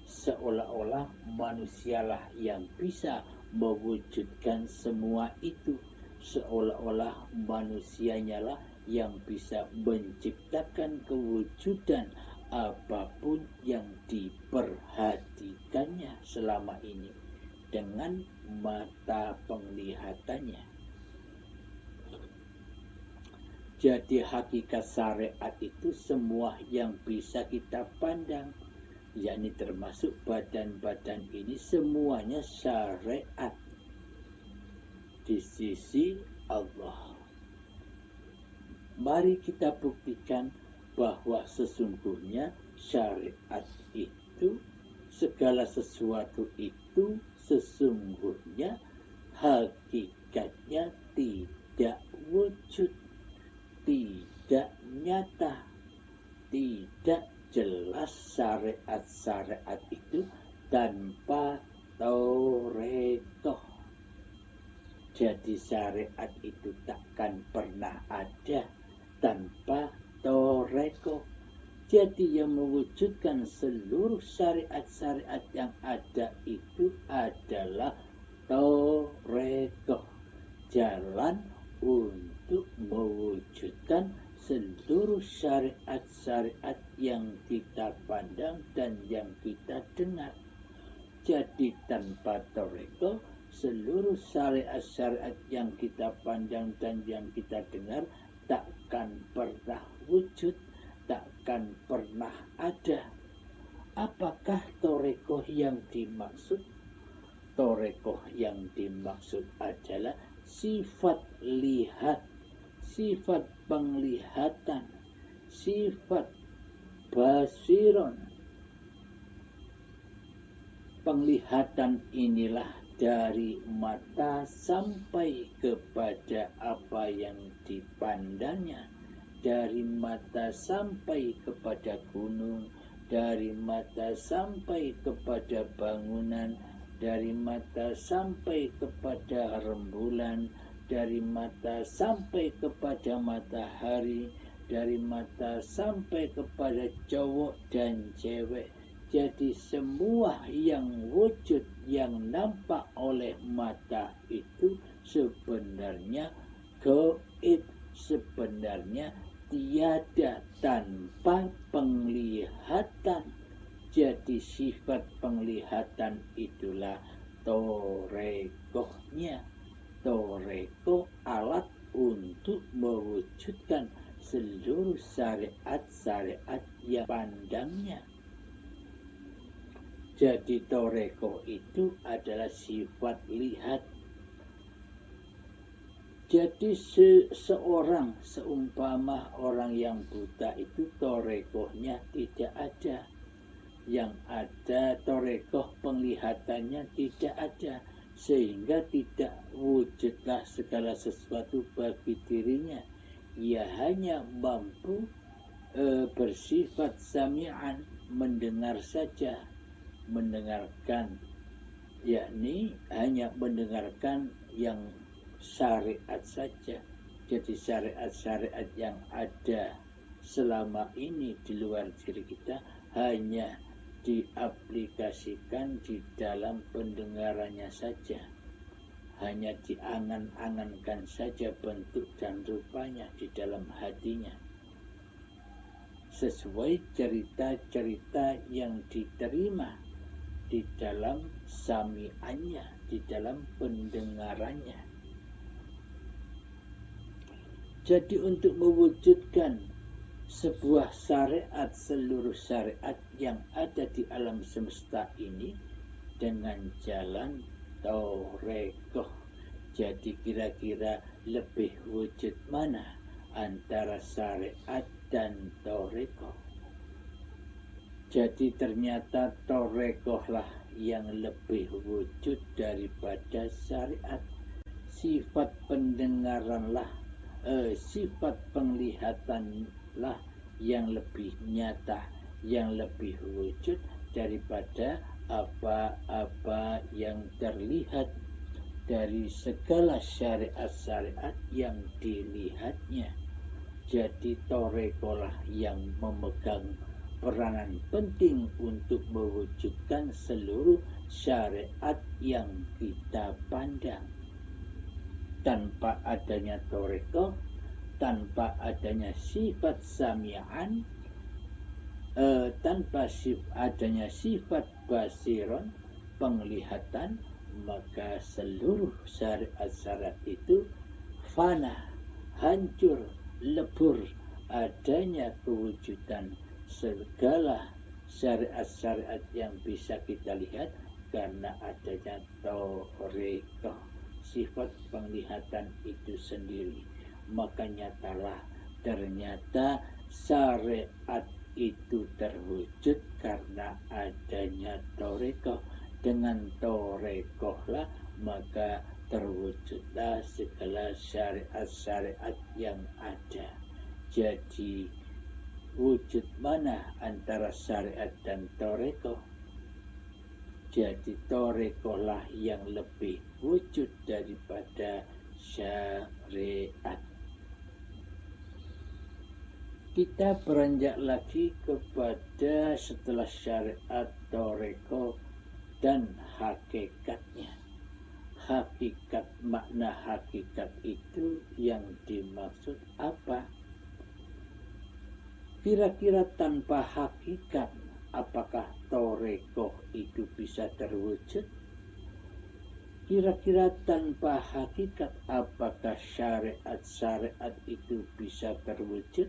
Seolah-olah manusialah yang bisa mewujudkan semua itu. Seolah-olah manusianya lah yang bisa menciptakan kewujudan apapun yang diperhatikannya selama ini dengan mata penglihatannya. Jadi hakikat syariat itu semua yang bisa kita pandang, yakni termasuk badan-badan ini, semuanya syariat di sisi Allah. Mari kita buktikan bahwa sesungguhnya syariat itu, segala sesuatu itu sesungguhnya hakikatnya tidak wujud, tidak nyata, tidak jelas syariat-syariat Jadi syariat itu takkan pernah ada tanpa toreko. Jadi yang mewujudkan seluruh syariat-syariat yang ada itu adalah toreko. Jalan untuk mewujudkan seluruh syariat-syariat yang kita pandang dan yang kita dengar. Jadi tanpa toreko, seluruh syariat-syariat yang kita pandang dan yang kita dengar takkan pernah wujud, takkan pernah ada. Apakah toreko yang dimaksud? Toreko yang dimaksud adalah sifat lihat, sifat penglihatan, sifat basiron. Penglihatan inilah dari mata sampai kepada apa yang dipandangnya, dari mata sampai kepada gunung, dari mata sampai kepada bangunan, dari mata sampai kepada rembulan, dari mata sampai kepada matahari, dari mata sampai kepada cowok dan cewek. Jadi semua yang wujud yang nampak oleh mata itu sebenarnya gaib, sebenarnya tiada tanpa penglihatan. Jadi sifat penglihatan itulah torekohnya. Toreko alat untuk mewujudkan seluruh syariat-syariat yang pandangnya. Jadi toreko itu adalah sifat lihat. Jadi seseorang seumpama orang yang buta itu torekohnya tidak ada. Yang ada torekoh penglihatannya tidak ada. Sehingga tidak wujudlah segala sesuatu bagi dirinya. Ia hanya mampu bersifat sami'an, mendengar saja. Mendengarkan, yakni hanya mendengarkan yang syariat saja. Jadi syariat-syariat yang ada selama ini di luar diri kita hanya diaplikasikan di dalam pendengarannya saja, hanya diangan-angankan saja bentuk dan rupanya di dalam hatinya, sesuai cerita-cerita yang diterima di dalam sami'annya, di dalam pendengarannya. Jadi untuk mewujudkan sebuah syariat, seluruh syariat yang ada di alam semesta ini dengan jalan torekoh. Jadi kira-kira lebih wujud mana antara syariat dan torekoh? Jadi ternyata torekohlah yang lebih wujud daripada syariat. Sifat pendengaranlah, sifat penglihatanlah yang lebih nyata, yang lebih wujud daripada apa-apa yang terlihat dari segala syariat-syariat yang dilihatnya. Jadi torekohlah yang memegang peranan penting untuk mewujudkan seluruh syariat yang kita pandang. Tanpa adanya toreko, tanpa adanya sifat sami'an, tanpa adanya sifat basiron, penglihatan, maka seluruh syariat-syariat itu fana, hancur, lebur. Adanya kewujudan segala syariat-syariat yang bisa kita lihat karena adanya toreko, sifat penglihatan itu sendiri. Maka nyatalah ternyata syariat itu terwujud karena adanya toreko. Dengan torekohlah maka terwujudlah segala syariat-syariat yang ada. Jadi wujud mana antara syariat dan toreko? Jadi torekohlah yang lebih wujud daripada syariat. Kita beranjak lagi kepada setelah syariat, toreko, dan hakikatnya. Hakikat, makna hakikat itu yang dimaksud apa? Kira-kira tanpa hakikat, apakah toreko itu bisa terwujud? Kira-kira tanpa hakikat, apakah syariat-syariat itu bisa terwujud?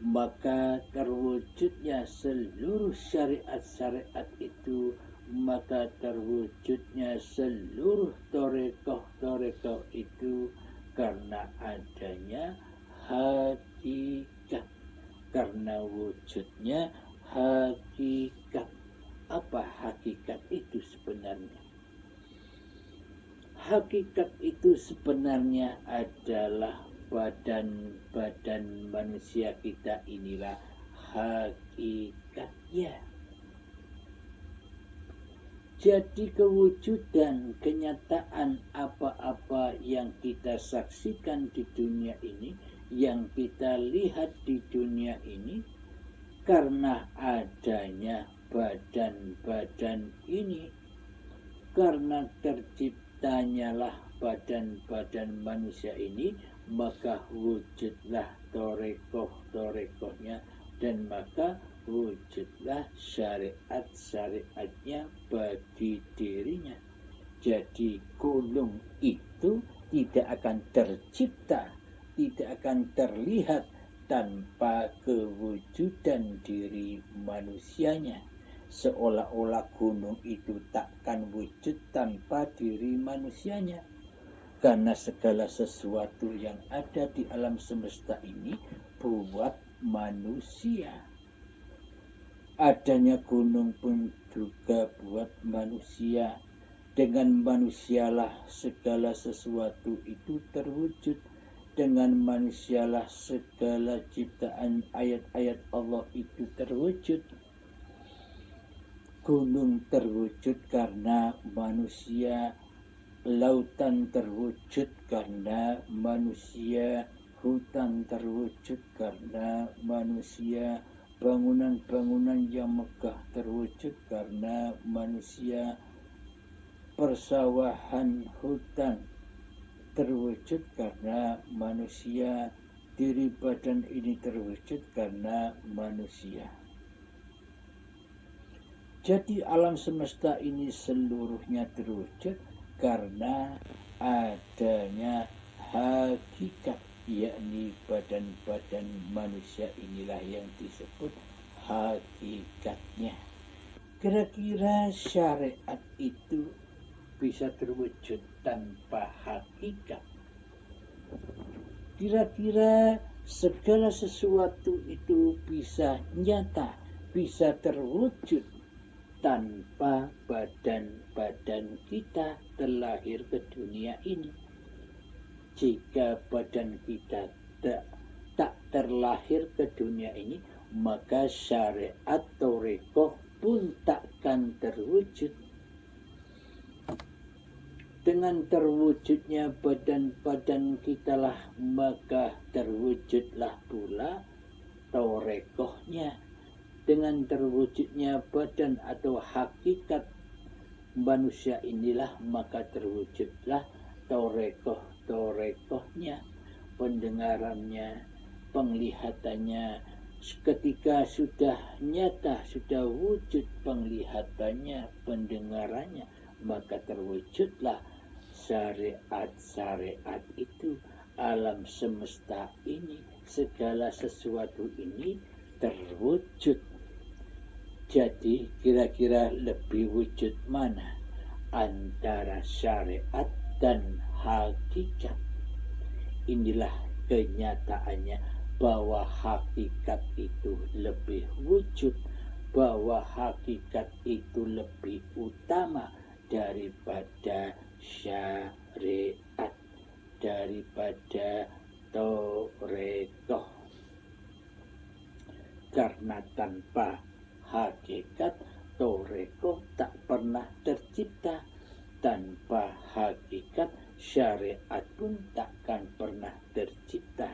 Maka terwujudnya seluruh syariat-syariat itu, maka terwujudnya seluruh torekoh-torekoh itu karena adanya hakikat, karena wujudnya hakikat. Apa hakikat itu sebenarnya? Hakikat itu sebenarnya adalah badan-badan manusia kita inilah hakikatnya. Jadi kewujudan, kenyataan apa-apa yang kita saksikan di dunia ini, yang kita lihat di dunia ini, karena adanya badan-badan ini, karena terciptanyalah badan-badan manusia ini, maka wujudlah torekoh-torekohnya, dan maka wujudlah syariat-syariatnya bagi dirinya. Jadi gunung itu tidak akan tercipta, tidak akan terlihat tanpa kewujudan diri manusianya. Seolah-olah gunung itu takkan wujud tanpa diri manusianya. Karena segala sesuatu yang ada di alam semesta ini buat manusia. Adanya gunung pun juga buat manusia. Dengan manusialah segala sesuatu itu terwujud. Dengan manusialah segala ciptaan ayat-ayat Allah itu terwujud. Gunung terwujud karena manusia, lautan terwujud karena manusia, hutan terwujud karena manusia, bangunan-bangunan yang megah terwujud karena manusia, persawahan, hutan terwujud karena manusia, diri badan ini terwujud karena manusia. Jadi alam semesta ini seluruhnya terwujud karena adanya hakikat, yakni badan-badan manusia inilah yang disebut hakikatnya. Kira-kira syariat itu bisa terwujud tanpa hakikat? Kira-kira segala sesuatu itu bisa nyata, bisa terwujud tanpa badan-badan kita terlahir ke dunia ini. Jika badan kita tak terlahir ke dunia ini, maka syariat torekoh pun takkan terwujud. Dengan terwujudnya badan-badan kitalah, maka terwujudlah pula torekohnya. Dengan terwujudnya badan atau hakikat manusia inilah, maka terwujudlah torekoh-torekohnya, pendengarannya, penglihatannya. Ketika sudah nyata, sudah wujud penglihatannya, pendengarannya, maka terwujudlah syariat-syariat itu. Alam semesta ini, segala sesuatu ini terwujud. Jadi kira-kira lebih wujud mana antara syariat dan hakikat? Inilah kenyataannya, bahwa hakikat itu lebih wujud, bahwa hakikat itu lebih utama daripada syariat, daripada torekoh. Karena tanpa hakikat, torekoh tak pernah tercipta. Tanpa syariat pun takkan pernah tercipta.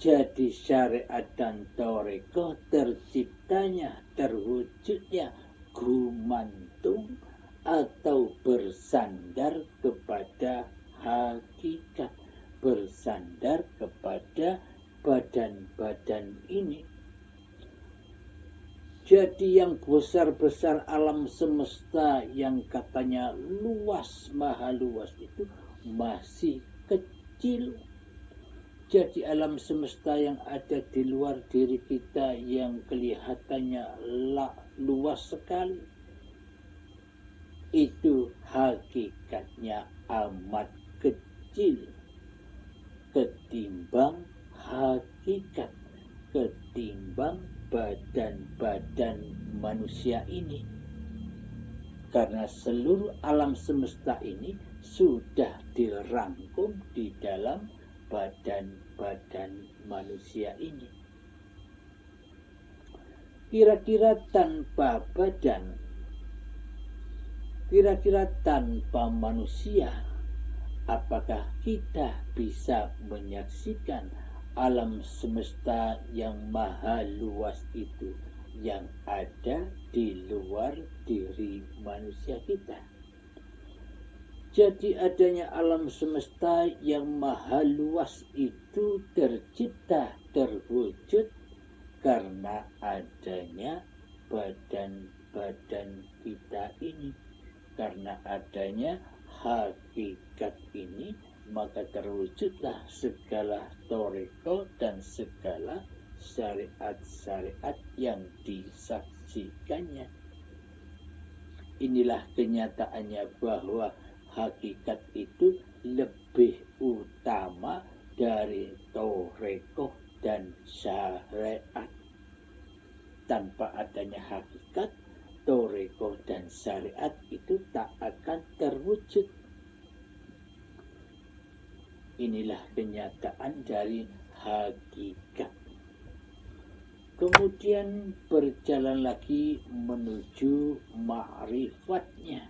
Jadi syariat dan toriko terciptanya, terwujudnya gumantung atau bersandar kepada hakikat, bersandar kepada badan-badan ini. Jadi yang besar-besar alam semesta yang katanya luas, maha luas itu masih kecil. Jadi alam semesta yang ada di luar diri kita yang kelihatannya luas sekali, itu hakikatnya amat kecil ketimbang hakikat, ketimbang badan-badan manusia ini. Karena seluruh alam semesta ini sudah dirangkum di dalam badan-badan manusia ini. Kira-kira tanpa badan, kira-kira tanpa manusia, apakah kita bisa menyaksikan alam semesta yang maha luas itu yang ada di luar diri manusia kita? Jadi adanya alam semesta yang maha luas itu tercipta, terwujud karena adanya badan-badan kita ini. Karena adanya hakikat ini, maka terwujudlah segala toriko dan segala syariat-syariat yang disaksikannya. Inilah kenyataannya bahwa hakikat itu lebih utama dari toriko dan syariat. Tanpa adanya hakikat, toriko dan syariat itu tak akan terwujud. Inilah kenyataan dari hakikat. Kemudian berjalan lagi menuju ma'rifatnya.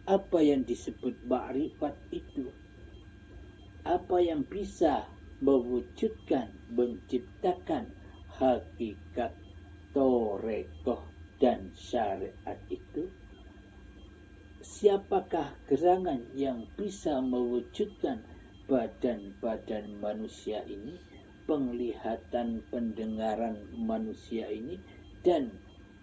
Apa yang disebut ma'rifat itu? Apa yang bisa mewujudkan, menciptakan hakikat torikoh dan syariat itu? Siapakah gerangan yang bisa mewujudkan badan-badan manusia ini, penglihatan pendengaran manusia ini, dan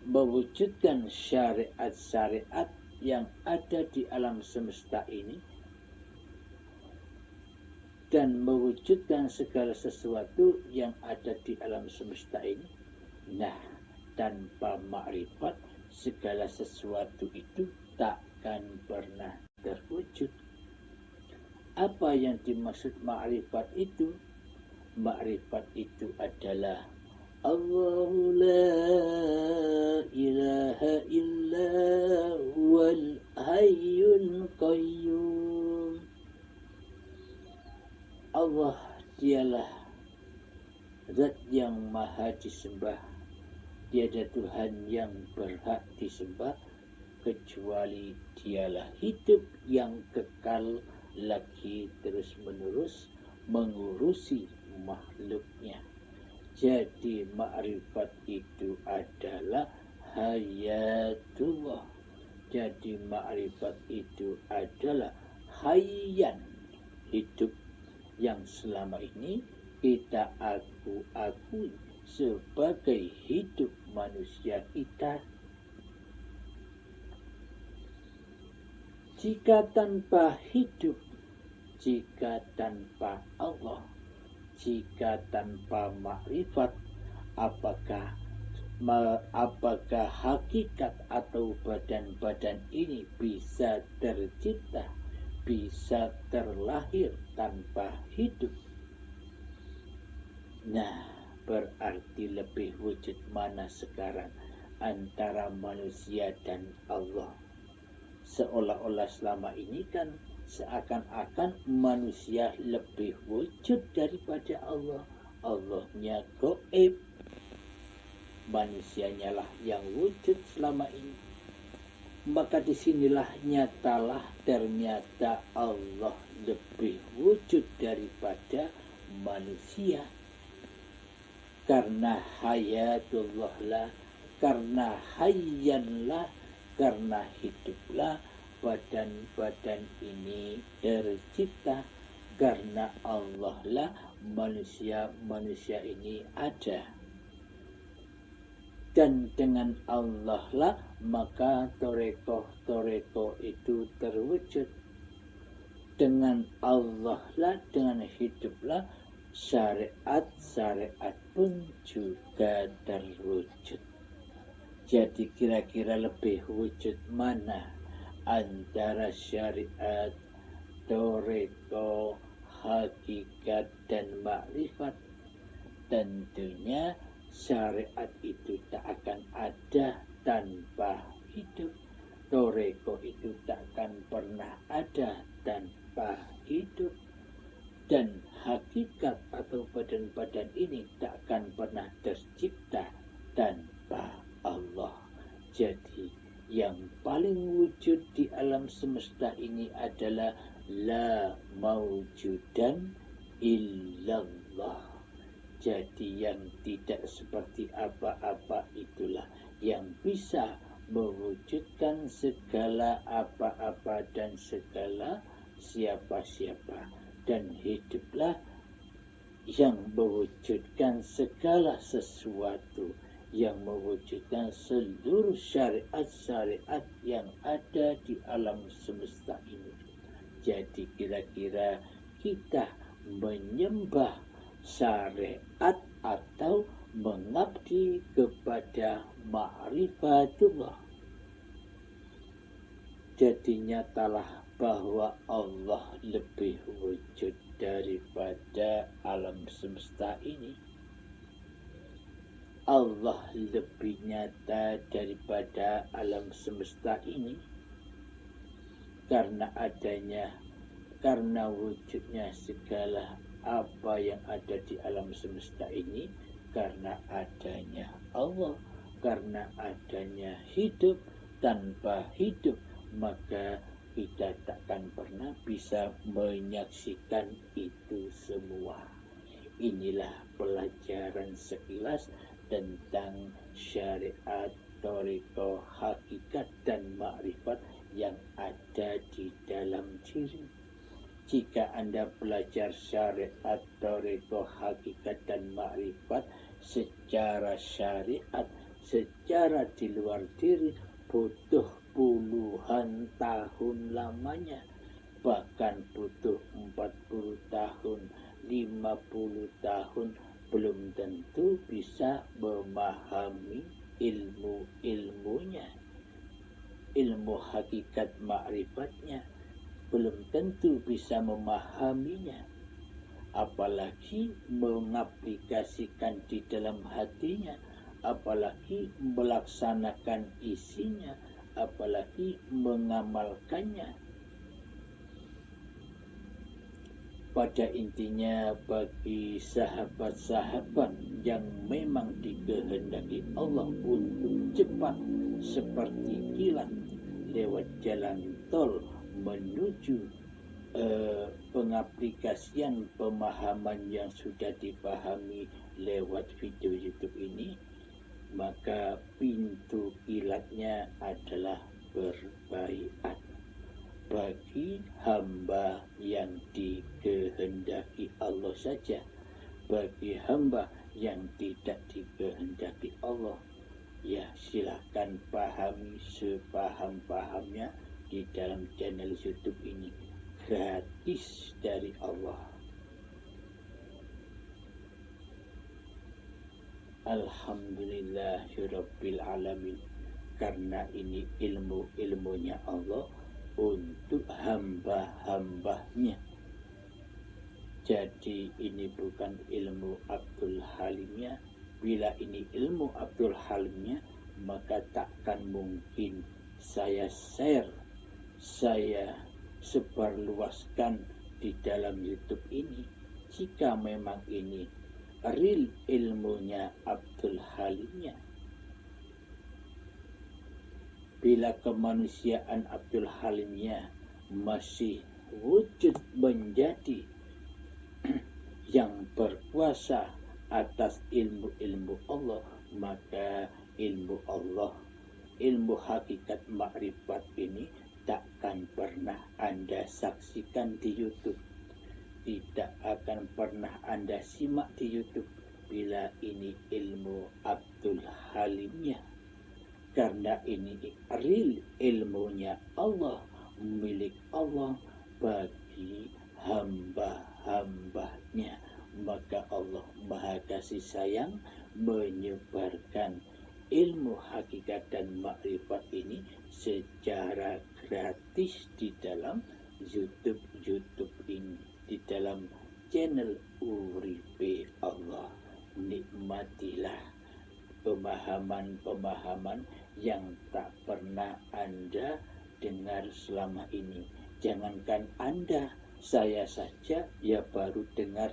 mewujudkan syariat-syariat yang ada di alam semesta ini, dan mewujudkan segala sesuatu yang ada di alam semesta ini? Nah, tanpa makrifat, segala sesuatu itu takkan pernah terwujud. Apa yang dimaksud makrifat itu? Makrifat itu adalah Allahu la ilaha illa huwal hayyul qayyum. Allah dialah zat yang maha disembah. Tiada Tuhan yang berhak disembah kecuali dialah hidup yang kekal lagi terus menerus mengurusi makhluknya. Jadi makrifat itu adalah hayatullah. Jadi makrifat itu adalah hayyan, hidup yang selama ini kita akui sebagai hidup manusia kita. Jika tanpa hidup, jika tanpa Allah, jika tanpa makrifat, apakah hakikat atau badan-badan ini bisa tercipta, bisa terlahir tanpa hidup? Nah, berarti lebih wujud mana sekarang antara manusia dan Allah? Seolah-olah selama ini kan seakan-akan manusia lebih wujud daripada Allah. Allahnya gaib, manusianya lah yang wujud selama ini. Maka disinilah nyatalah ternyata Allah lebih wujud daripada manusia. Karena hayatullah lah, karena hayyanlah, karena hiduplah badan-badan ini tercipta. Karena Allah lah manusia ini ada. Dan dengan Allah lah maka toreko itu terwujud. Dengan Allah lah, dengan hiduplah, syariat pun juga terwujud. Jadi kira-kira lebih wujud mana antara syariat, toreko, hakikat, dan makrifat? Tentunya syariat itu tak akan ada tanpa hidup. Toreko itu tak akan pernah ada tanpa hidup. Dan hakikat atau badan-badan ini tak akan pernah tercipta tanpa Allah. Jadi yang paling wujud di alam semesta ini adalah la maujudan illallah. Jadi yang tidak seperti apa-apa itulah yang bisa mewujudkan segala apa-apa dan segala siapa-siapa. Dan hiduplah yang mewujudkan segala sesuatu, yang mewujudkan seluruh syariat-syariat yang ada di alam semesta ini. Jadi kira-kira kita menyembah syariat atau mengabdi kepada ma'rifatullah. Jadi nyatalah bahwa Allah lebih wujud daripada alam semesta ini. Allah lebih nyata daripada alam semesta ini karena wujudnya segala apa yang ada di alam semesta ini, karena adanya Allah, karena adanya hidup. Tanpa hidup maka kita takkan pernah bisa menyaksikan itu semua. Inilah pelajaran sekilas tentang syariat, toriko, hakikat, dan makrifat yang ada di dalam diri. Jika Anda belajar syariat, toriko, hakikat, dan makrifat secara syariat, secara di luar diri, butuh puluhan tahun lamanya, bahkan butuh 40 tahun, 50 tahun, belum tentu bisa memahami ilmunya, ilmu hakikat makrifatnya, belum tentu bisa memahaminya, apalagi mengaplikasikan di dalam hatinya, apalagi melaksanakan isinya, apalagi mengamalkannya. Pada intinya bagi sahabat-sahabat yang memang dikehendaki Allah untuk cepat seperti kilat lewat jalan tol menuju pengaplikasian pemahaman yang sudah dipahami lewat video YouTube ini, maka pintu kilatnya adalah berbaiat. Bagi hamba yang dikehendaki Allah saja, bagi hamba yang tidak dikehendaki Allah, ya silakan pahami sepaham-pahamnya di dalam channel YouTube ini, gratis dari Allah. Alhamdulillahirabbil alamin. Karena ini ilmunya Allah untuk hamba-hambanya. Jadi ini bukan ilmu Abdul Halimnya. Bila ini ilmu Abdul Halimnya, maka takkan mungkin saya share, saya sebarluaskan di dalam YouTube ini. Jika memang ini real ilmunya Abdul Halimnya, bila kemanusiaan Abdul Halimnya masih wujud menjadi yang berkuasa atas ilmu-ilmu Allah, maka ilmu Allah, ilmu hakikat makrifat ini takkan pernah Anda saksikan di YouTube, tidak akan pernah Anda simak di YouTube bila ini ilmu Abdul Halimnya, karena ini real ilmunya Allah, milik Allah bagi hamba-hambanya. Maka Allah Maha Kasih Sayang menyebarkan ilmu hakikat dan makrifat ini secara gratis di dalam YouTube ini, di dalam channel Uripe Allah. Nikmatilah pemahaman-pemahaman yang tak pernah Anda dengar selama ini. Jangankan Anda, saya saja ya baru dengar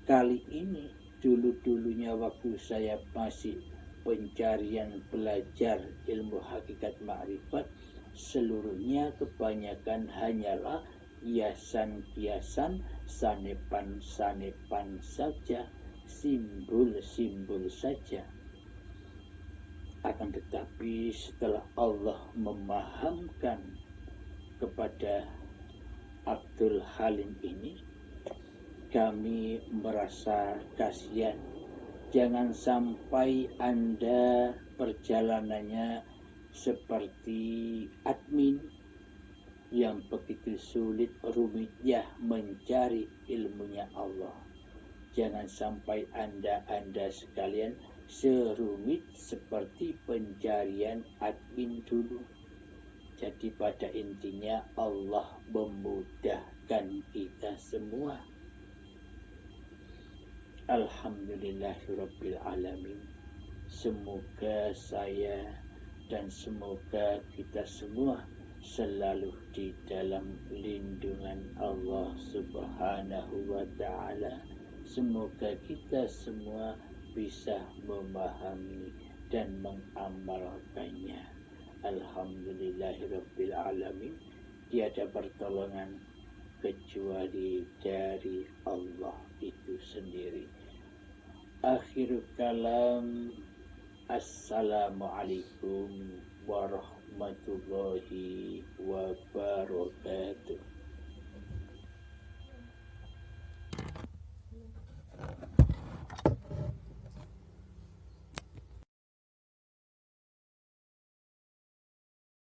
kali ini. Dulu-dulunya waktu saya masih pencarian belajar ilmu hakikat makrifat, seluruhnya kebanyakan hanyalah kiasan-kiasan, sanepan-sanepan saja, simbol-simbol saja. Akan tetapi setelah Allah memahamkan kepada Abdul Halim ini, kami merasa kasihan. Jangan sampai Anda perjalanannya seperti admin yang begitu sulit rumitnya mencari ilmunya Allah. Jangan sampai Anda sekalian serumit seperti pencarian admin dulu. Jadi pada intinya Allah memudahkan kita semua. Alhamdulillahirabbil alamin. Semoga saya dan semoga kita semua selalu di dalam lindungan Allah Subhanahu wa ta'ala. Semoga kita semua bisa memahami dan mengamalkannya. Alhamdulillahirabbil alamin. Tiada pertolongan kecuali dari Allah itu sendiri. Akhirul kalam. Assalamualaikum warahmatullahi wabarakatuh.